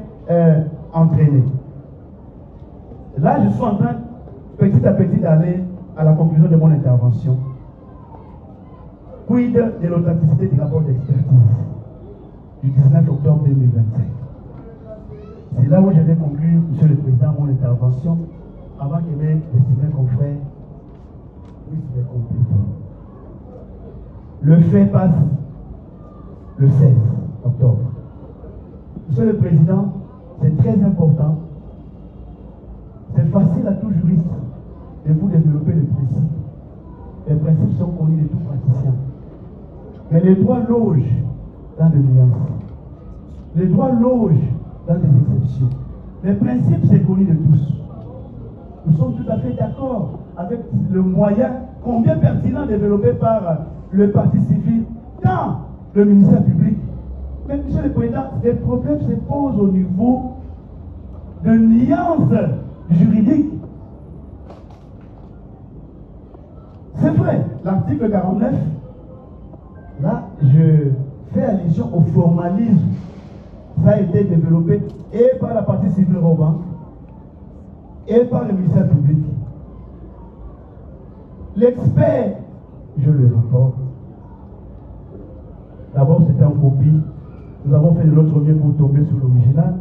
entraîner. Là, je suis en train, petit à petit, d'aller à la conclusion de mon intervention. Quid de l'authenticité du rapport d'expertise du 19 octobre 2025. C'est là où je vais conclure, Monsieur le Président, mon intervention, avant que mes estimés confrères puissent les compléter. Le fait passe le 16 octobre. Monsieur le Président, c'est très important. C'est facile à tout juriste de vous développer le principe. Les principes sont connus de tout praticien. Mais les droits logent dans des nuances. Les droits logent dans des exceptions. Les principes, c'est connu de tous. Nous sommes tout à fait d'accord avec le moyen combien pertinent développé par le parti civil dans le ministère public. Mais Monsieur le Président, les problèmes se posent au niveau de nuances juridiques. C'est vrai, l'article 49, là, je fais allusion au formalisme. Ça a été développé et par la partie civile Roban et par le ministère public. L'expert, je le rapporte. D'abord, c'était en copie. Nous avons fait de notre mieux pour tomber sur l'original.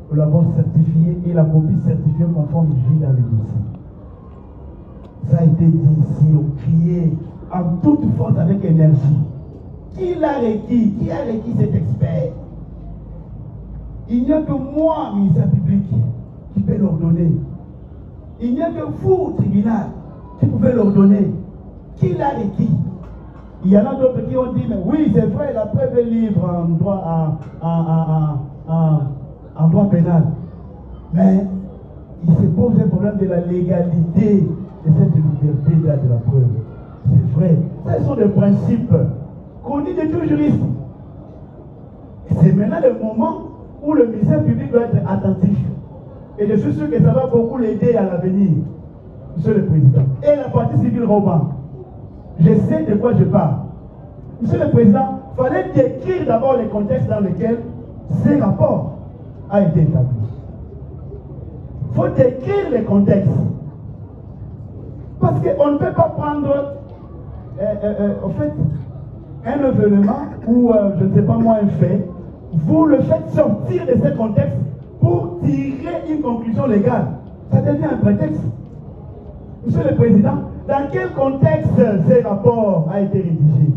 Nous l'avons certifié et la copie certifiée conforme du juge dans les dossiers. Ça a été dit ici, on criait en toute force avec énergie. Qui l'a requis? Qui a requis cet expert? Il n'y a que moi, ministère public, qui peut l'ordonner. Il n'y a que vous, tribunal, qui pouvez l'ordonner. Qui l'a requis? Il y en a d'autres qui ont dit, mais oui, c'est vrai, la preuve est libre en droit, en droit pénal. Mais il se pose un problème de la légalité de cette liberté-là de la preuve. C'est vrai. Ce sont des principes connus de tout juriste. Et c'est maintenant le moment où le ministère public doit être attentif. Et je suis sûr que ça va beaucoup l'aider à l'avenir, Monsieur le Président. Et la partie civile Roban, je sais de quoi je parle. Monsieur le Président, il fallait décrire d'abord les contextes dans lesquels ces rapports ont été établis. Il faut décrire les contextes. Parce qu'on ne peut pas prendre, en fait, un événement ou, je ne sais pas moi, un fait, vous le faites sortir de ce contexte pour tirer une conclusion légale. Ça devient un prétexte. Monsieur le Président, dans quel contexte ces rapports a été rédigé?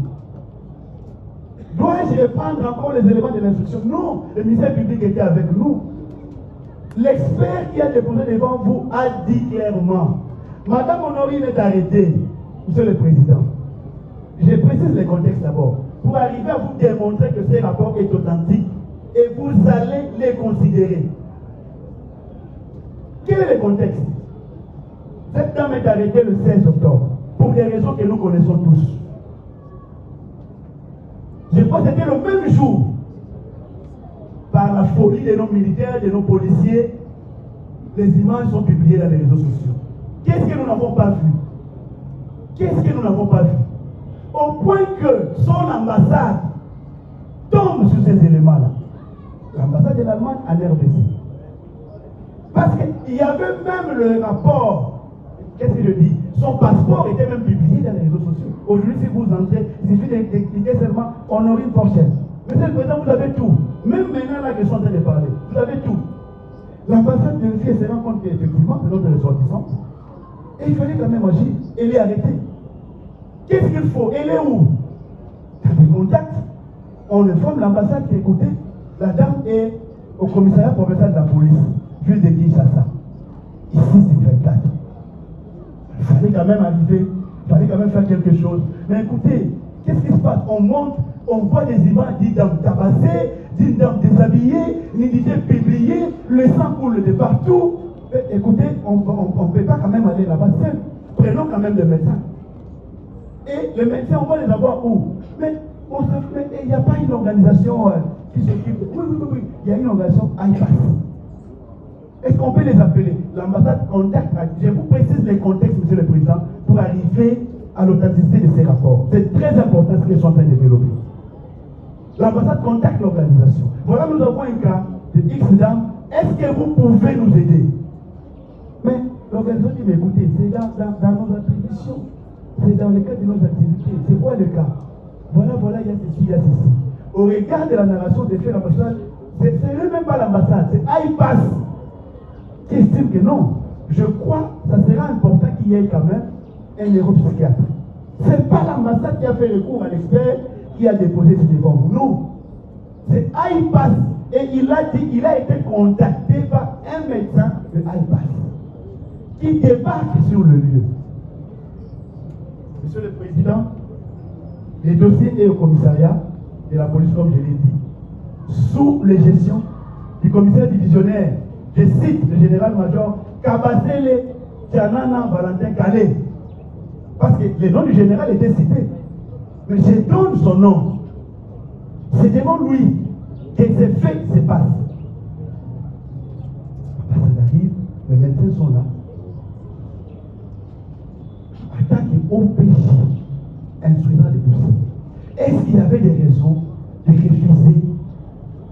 Dois-je reprendre encore les éléments de l'instruction? Non, le ministère public était avec nous. L'expert qui a déposé devant vous a dit clairement, Madame Honorine est arrêtée, Monsieur le Président. Je précise les contextes d'abord, pour arriver à vous démontrer que ces rapports est authentique et vous allez les considérer. Quel est le contexte? Cette dame est arrêtée le 16 octobre, pour des raisons que nous connaissons tous. Je crois que c'était le même jour, par la folie de nos militaires, de nos policiers, les images sont publiées dans les réseaux sociaux. Qu'est-ce que nous n'avons pas vu? Qu'est-ce que nous n'avons pas vu? Au point que son ambassade tombe sur ces éléments-là. L'ambassade de l'Allemagne en RDC. Parce qu'il y avait même le rapport. Qu'est-ce que je dis? Son passeport était même publié dans les réseaux sociaux. Aujourd'hui, si vous entrez, il suffit d'expliquer seulement Honorine Porchel. Monsieur le Président, vous avez tout. Même maintenant, là, que je suis en train de parler, vous avez tout. L'ambassade vérifie et se rend compte qu'effectivement, c'est notre ressortissante. Et il fallait quand même agir. Elle est arrêtée. Qu'est-ce qu'il faut? Elle est où? Dans des contacts. On informe l'ambassade qui écoutez. La dame est au commissariat provincial de la police, ville de Kinshasa. Ici, c'est 24. Il fallait quand même arriver, il fallait quand même faire quelque chose. Mais écoutez, qu'est-ce qui se passe? On monte, on voit des images d'idents tabassés, d'idents déshabillés, nudité publiée, le sang coule de partout. Mais écoutez, on ne peut pas quand même aller là-bas seul. Prenons quand même le médecin. Et les médecins, on va les avoir où? Mais il n'y a pas une organisation qui s'occupe. Oui. Il y a une organisation IPAS. Est-ce qu'on peut les appeler? L'ambassade contacte. Je vous précise les contextes, Monsieur le Président, pour arriver à l'authenticité de ces rapports. C'est très important ce qu'ils sont en train de développer. L'ambassade contacte l'organisation. Voilà, nous avons un cas de X dame. Est-ce que vous pouvez nous aider? Mais l'organisation dit, mais écoutez, c'est dans nos attributions. C'est dans le cadre de nos activités. C'est quoi le cas? Voilà, il y a ceci, il y a ceci. Au regard de la narration des faits, l'ambassade, c'est même pas l'ambassade, c'est IPAS qui estime que non. Je crois que ça sera important qu'il y ait quand même un neuropsychiatre. Ce n'est pas l'ambassade qui a fait recours à l'expert qui a déposé ce devant vous. Non. C'est IPAS. Et il a été contacté par un médecin de IPAS qui débarque sur le lieu. Monsieur le Président, les dossiers est au commissariat de la police, comme je l'ai dit, sous les gestions du commissaire divisionnaire, je cite le général-major Kabasele Tianana Valentin Calais. Parce que le nom du général était cité. Mais je donne son nom. C'est devant lui que ces faits se passent. Ça arrive, les médecins sont là. En tant qu'OPJ, instruisant les dossiers, est-ce qu'il y avait des raisons de refuser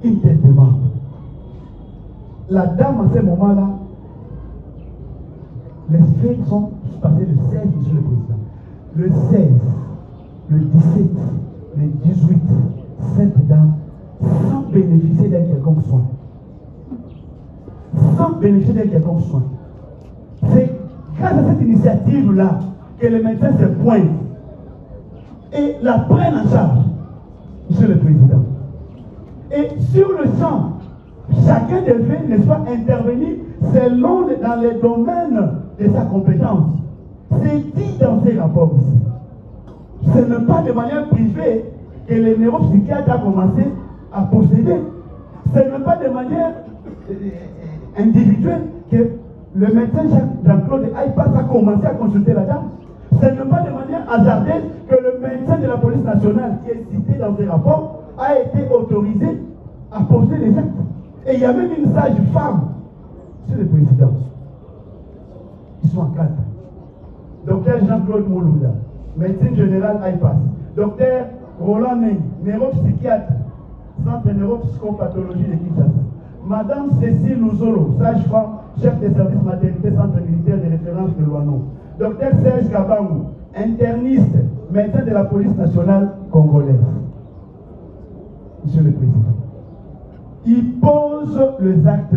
une telle demande? La dame, à ce moment-là, les faits sont passés le 16, Monsieur le Président. Le 16, le 17, le 18, cette dame, sans bénéficier d'un quelconque soin. Sans bénéficier d'un quelconque soin. C'est grâce à cette initiative-là que les médecins se pointent et la prennent en charge, Monsieur le Président. Et sur le champ, chacun devait, n'est-ce pas, intervenir selon dans les domaines de sa compétence. C'est dit dans ces rapports ici. Ce n'est pas de manière privée que le neuropsychiatre a commencé à posséder. Ce n'est pas de manière individuelle que le médecin Jean-Claude Aypas a commencé à consulter la dame. Ce n'est pas de manière hasardeuse que le médecin de la police nationale, qui est cité dans ces rapports, a été autorisé à poser les actes. Et il y a même une sage-femme, c'est le président. Ils sont en 4. Docteur Jean-Claude Moulouda, médecin général IPAS. Docteur Roland Ney, neuropsychiatre, centre neuropsychopathologie de Kinshasa. Madame Cécile Louzolo, sage-femme, chef de service maternité, centre militaire de référence de Loano. Docteur Serge Kabangou, interniste, médecin de la police nationale congolaise. Monsieur le Président, il pose les actes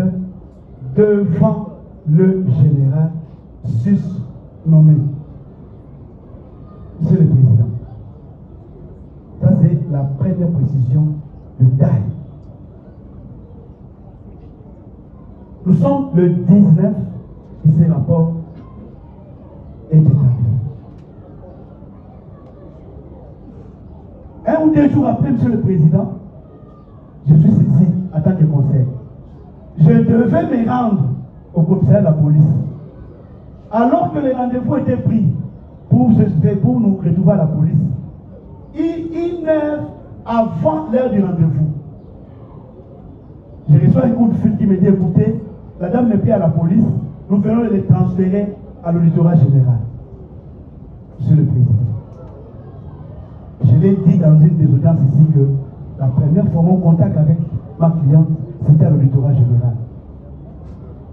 devant le général nommé. Monsieur le Président, ça c'est la première précision de taille. Nous sommes le 19 et ces rapports est établi. Un ou deux jours après, Monsieur le Président, je suis saisi en tant que conseil. Je devais me rendre au commissariat de la police. Alors que les rendez-vous étaient pris pour nous retrouver à la police, une heure avant l'heure du rendez-vous, je reçois un coup de fil qui me dit, écoutez, la dame n'est plus à la police, nous venons de les transférer à l'auditorat général. Monsieur le Président, je l'ai dit dans une des audiences ici que la première fois mon contact avec ma cliente, c'était à l'auditorat général.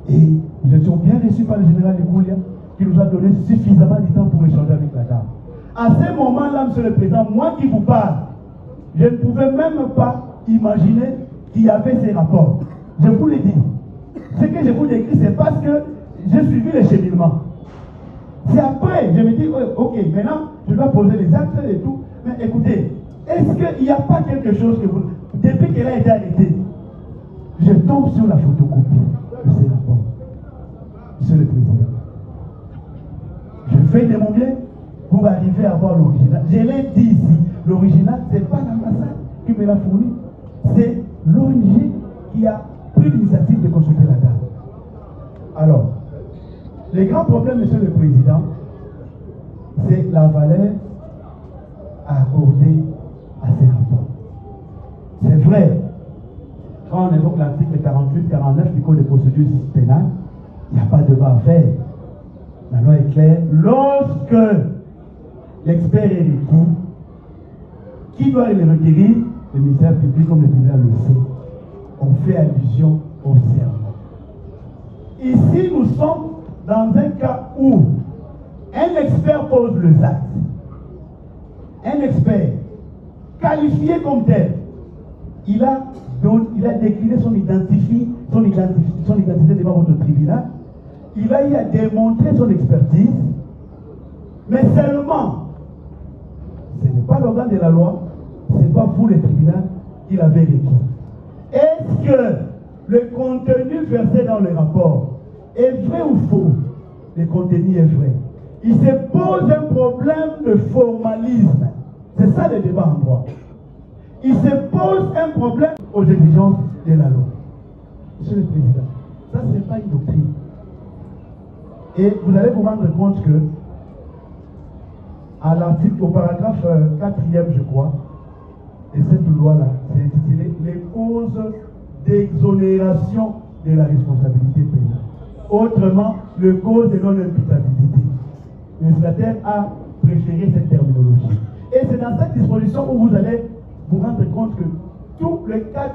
Et nous étions bien reçus par le général Ekoulia, qui nous a donné suffisamment de temps pour échanger avec la dame. À ce moment-là, Monsieur le Président, moi qui vous parle, je ne pouvais même pas imaginer qu'il y avait ces rapports. Je vous l'ai dit. Ce que je vous décris, c'est parce que j'ai suivi le cheminement. C'est après, je me dis, ok, maintenant, je dois poser les actes et tout. Mais écoutez, est-ce qu'il n'y a pas quelque chose que vous... Depuis qu'elle a été arrêtée, je tombe sur la photocopie de ces rapports. Monsieur le Président, je fais de mon mieux pour arriver à voir l'original. Je l'ai dit ici, l'original, ce n'est pas l'ambassade qui me l'a fourni, c'est l'ONG qui a pris l'initiative de consulter la date. Alors, les grands problèmes, Monsieur le Président, c'est la valeur accordée à ces rapports. C'est vrai, quand on évoque l'article 48-49 du Code de procédure pénale, il n'y a pas de débat à faire. La loi est claire. Lorsque l'expert est requis, qui doit le requérir? Le ministère public, comme le tribunal le sait. On fait allusion au serment. Ici, nous sommes dans un cas où un expert pose les actes. Un expert qualifié comme tel, il a décliné son identité devant votre tribunal. Il a eu à démontrer son expertise, mais seulement, ce n'est pas l'organe de la loi, ce n'est pas vous, le tribunal, qui l'avez requis. Est-ce que le contenu versé dans le rapport est vrai ou faux? Le contenu est vrai. Il se pose un problème de formalisme. C'est ça le débat en droit. Il se pose un problème aux exigences de la loi. Monsieur le Président, ça ce n'est pas une doctrine. Et vous allez vous rendre compte que, à l'article, au paragraphe 4e, je crois, et cette loi-là, c'est intitulé « Les causes d'exonération de la responsabilité pénale ». Autrement, le cause de non-imputabilité. Le législateur a préféré cette terminologie. Et c'est dans cette disposition où vous allez vous rendre compte que tous les 4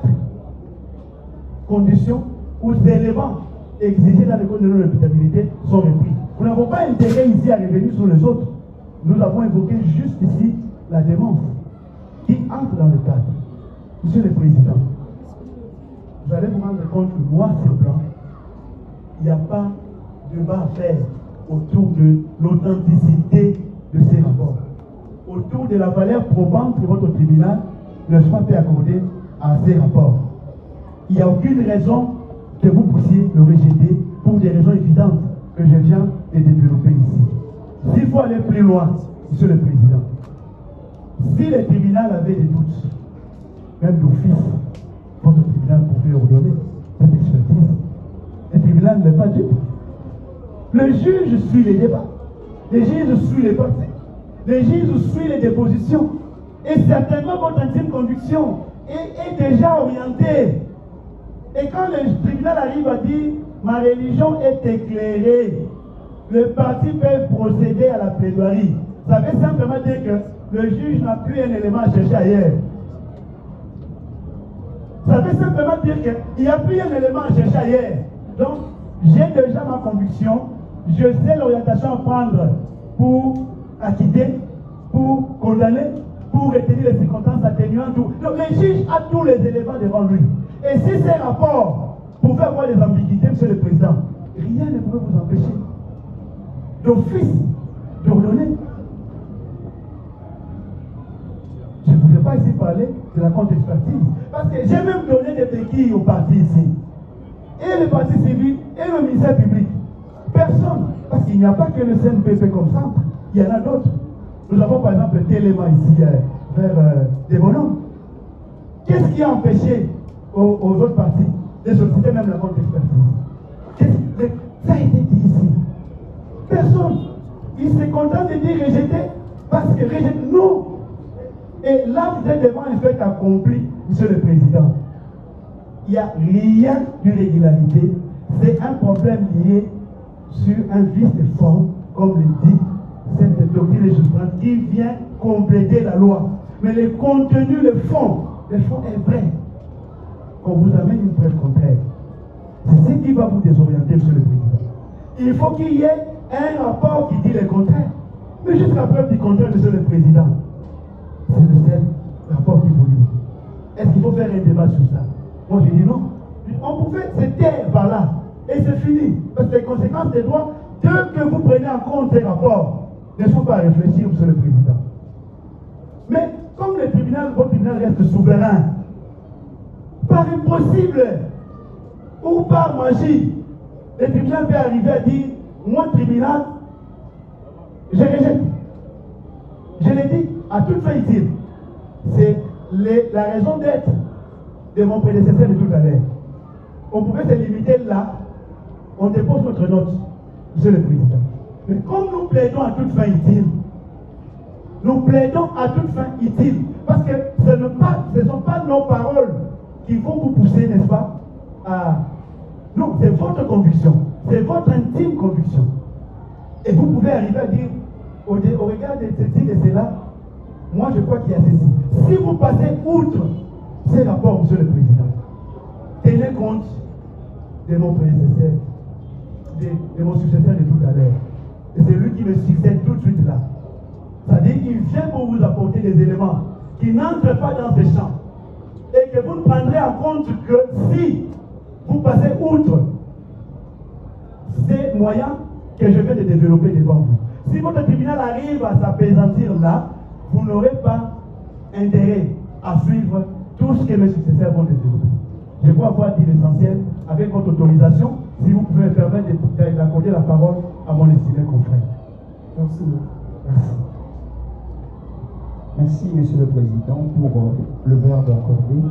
conditions ou éléments exigés dans le code de non-imputabilité sont repris. Nous n'avons pas intérêt ici à revenir sur les autres. Nous avons évoqué juste ici la démence qui entre dans le cadre. Monsieur le Président, vous allez vous rendre compte que noir sur blanc, il n'y a pas de débat à faire autour de l'authenticité de ces rapports, autour de la valeur probante que votre tribunal ne soit pas accordé à ces rapports. Il n'y a aucune raison que vous puissiez le rejeter pour des raisons évidentes que je viens de développer ici. S'il faut aller plus loin, Monsieur le Président, si le tribunal avait des doutes, même d'office, votre tribunal pouvait ordonner cette expertise. Le tribunal n'est pas dupe. Le juge suit les débats. Le juge suit les parties. Le juge suit les dépositions. Et certainement votre intime conviction est déjà orientée. Et quand le tribunal arrive à dire « ma religion est éclairée », le parti peut procéder à la plaidoirie. Ça veut simplement dire que le juge n'a plus un élément à chercher ailleurs. Ça veut simplement dire qu'il n'y a plus un élément à chercher ailleurs. Donc, j'ai déjà ma conviction, je sais l'orientation à prendre pour acquitter, pour condamner, pour retenir les circonstances atténuantes. Donc, le juge a tous les éléments devant lui. Et si ces rapports pouvaient avoir des ambiguïtés, Monsieur le Président, rien ne pouvait vous empêcher d'office d'ordonner. Je ne voulais pas ici parler de la contre-expertise. Parce que j'ai même donné des béquilles au parti ici. Et le parti civil et le ministère public. Personne. Parce qu'il n'y a pas que le CNPP comme ça. Il y en a d'autres. Nous avons par exemple Téléma ici vers des bonhommes. Qu'est-ce qui a empêché aux autres partis de solliciter même la contre-expertise? Ça a été dit ici. Personne. Il se contente de dire rejeter parce que rejeter nous. Et là, vous êtes devant un fait accompli, Monsieur le Président. Il n'y a rien d'irrégularité. C'est un problème lié sur un vice de forme, comme le dit cette doctrine jurisprudente, qui vient compléter la loi. Mais le contenu, le fond est vrai. Qu'on vous amène une preuve contraire. C'est ce qui va vous désorienter, Monsieur le Président. Il faut qu'il y ait un rapport qui dit le contraire. Mais jusqu'à preuve du contraire, Monsieur le Président, c'est le seul rapport qui vous dit. Est-ce qu'il faut faire un débat sur ça? Moi, je dis non. On pouvait se taire par là. Et c'est fini. Parce que les conséquences des droits, dès que vous prenez en compte ces rapports, ne sont pas à réfléchir, Monsieur le Président. Mais comme le tribunal, votre tribunal reste souverain, pas impossible ou par magie, le tribunal peut arriver à dire, moi, tribunal, je rejette. Je l'ai dit, à toute fin utile. C'est la raison d'être de mon prédécesseur de tout à l'heure. On pouvait se limiter là, on dépose notre note, Monsieur le Président. Mais comme nous plaidons à toute fin utile, nous plaidons à toute fin utile, parce que ce ne sont pas nos paroles qui vont vous pousser, n'est-ce pas, à... Non, c'est votre conviction, c'est votre intime conviction. Et vous pouvez arriver à dire, au regard de ceci et de cela, moi je crois qu'il y a ceci. Si vous passez outre ces rapports, Monsieur le Président, tenez compte de mon prédécesseur, de mon successeur de tout à l'heure. Et c'est lui qui me succède tout de suite là. C'est-à-dire qu'il vient pour vous apporter des éléments qui n'entrent pas dans ces champs. Et que vous ne prendrez en compte que si vous passez outre ces moyens que je viens de développer devant vous. Si votre tribunal arrive à s'apaisantir là, vous n'aurez pas intérêt à suivre tout ce que mes successeurs vont développer. Je crois avoir dit l'essentiel. Avec votre autorisation, si vous pouvez me permettre d'accorder la parole à mon estimé confrère. Merci. Merci. Merci, Monsieur le Président, pour le verbe accordé.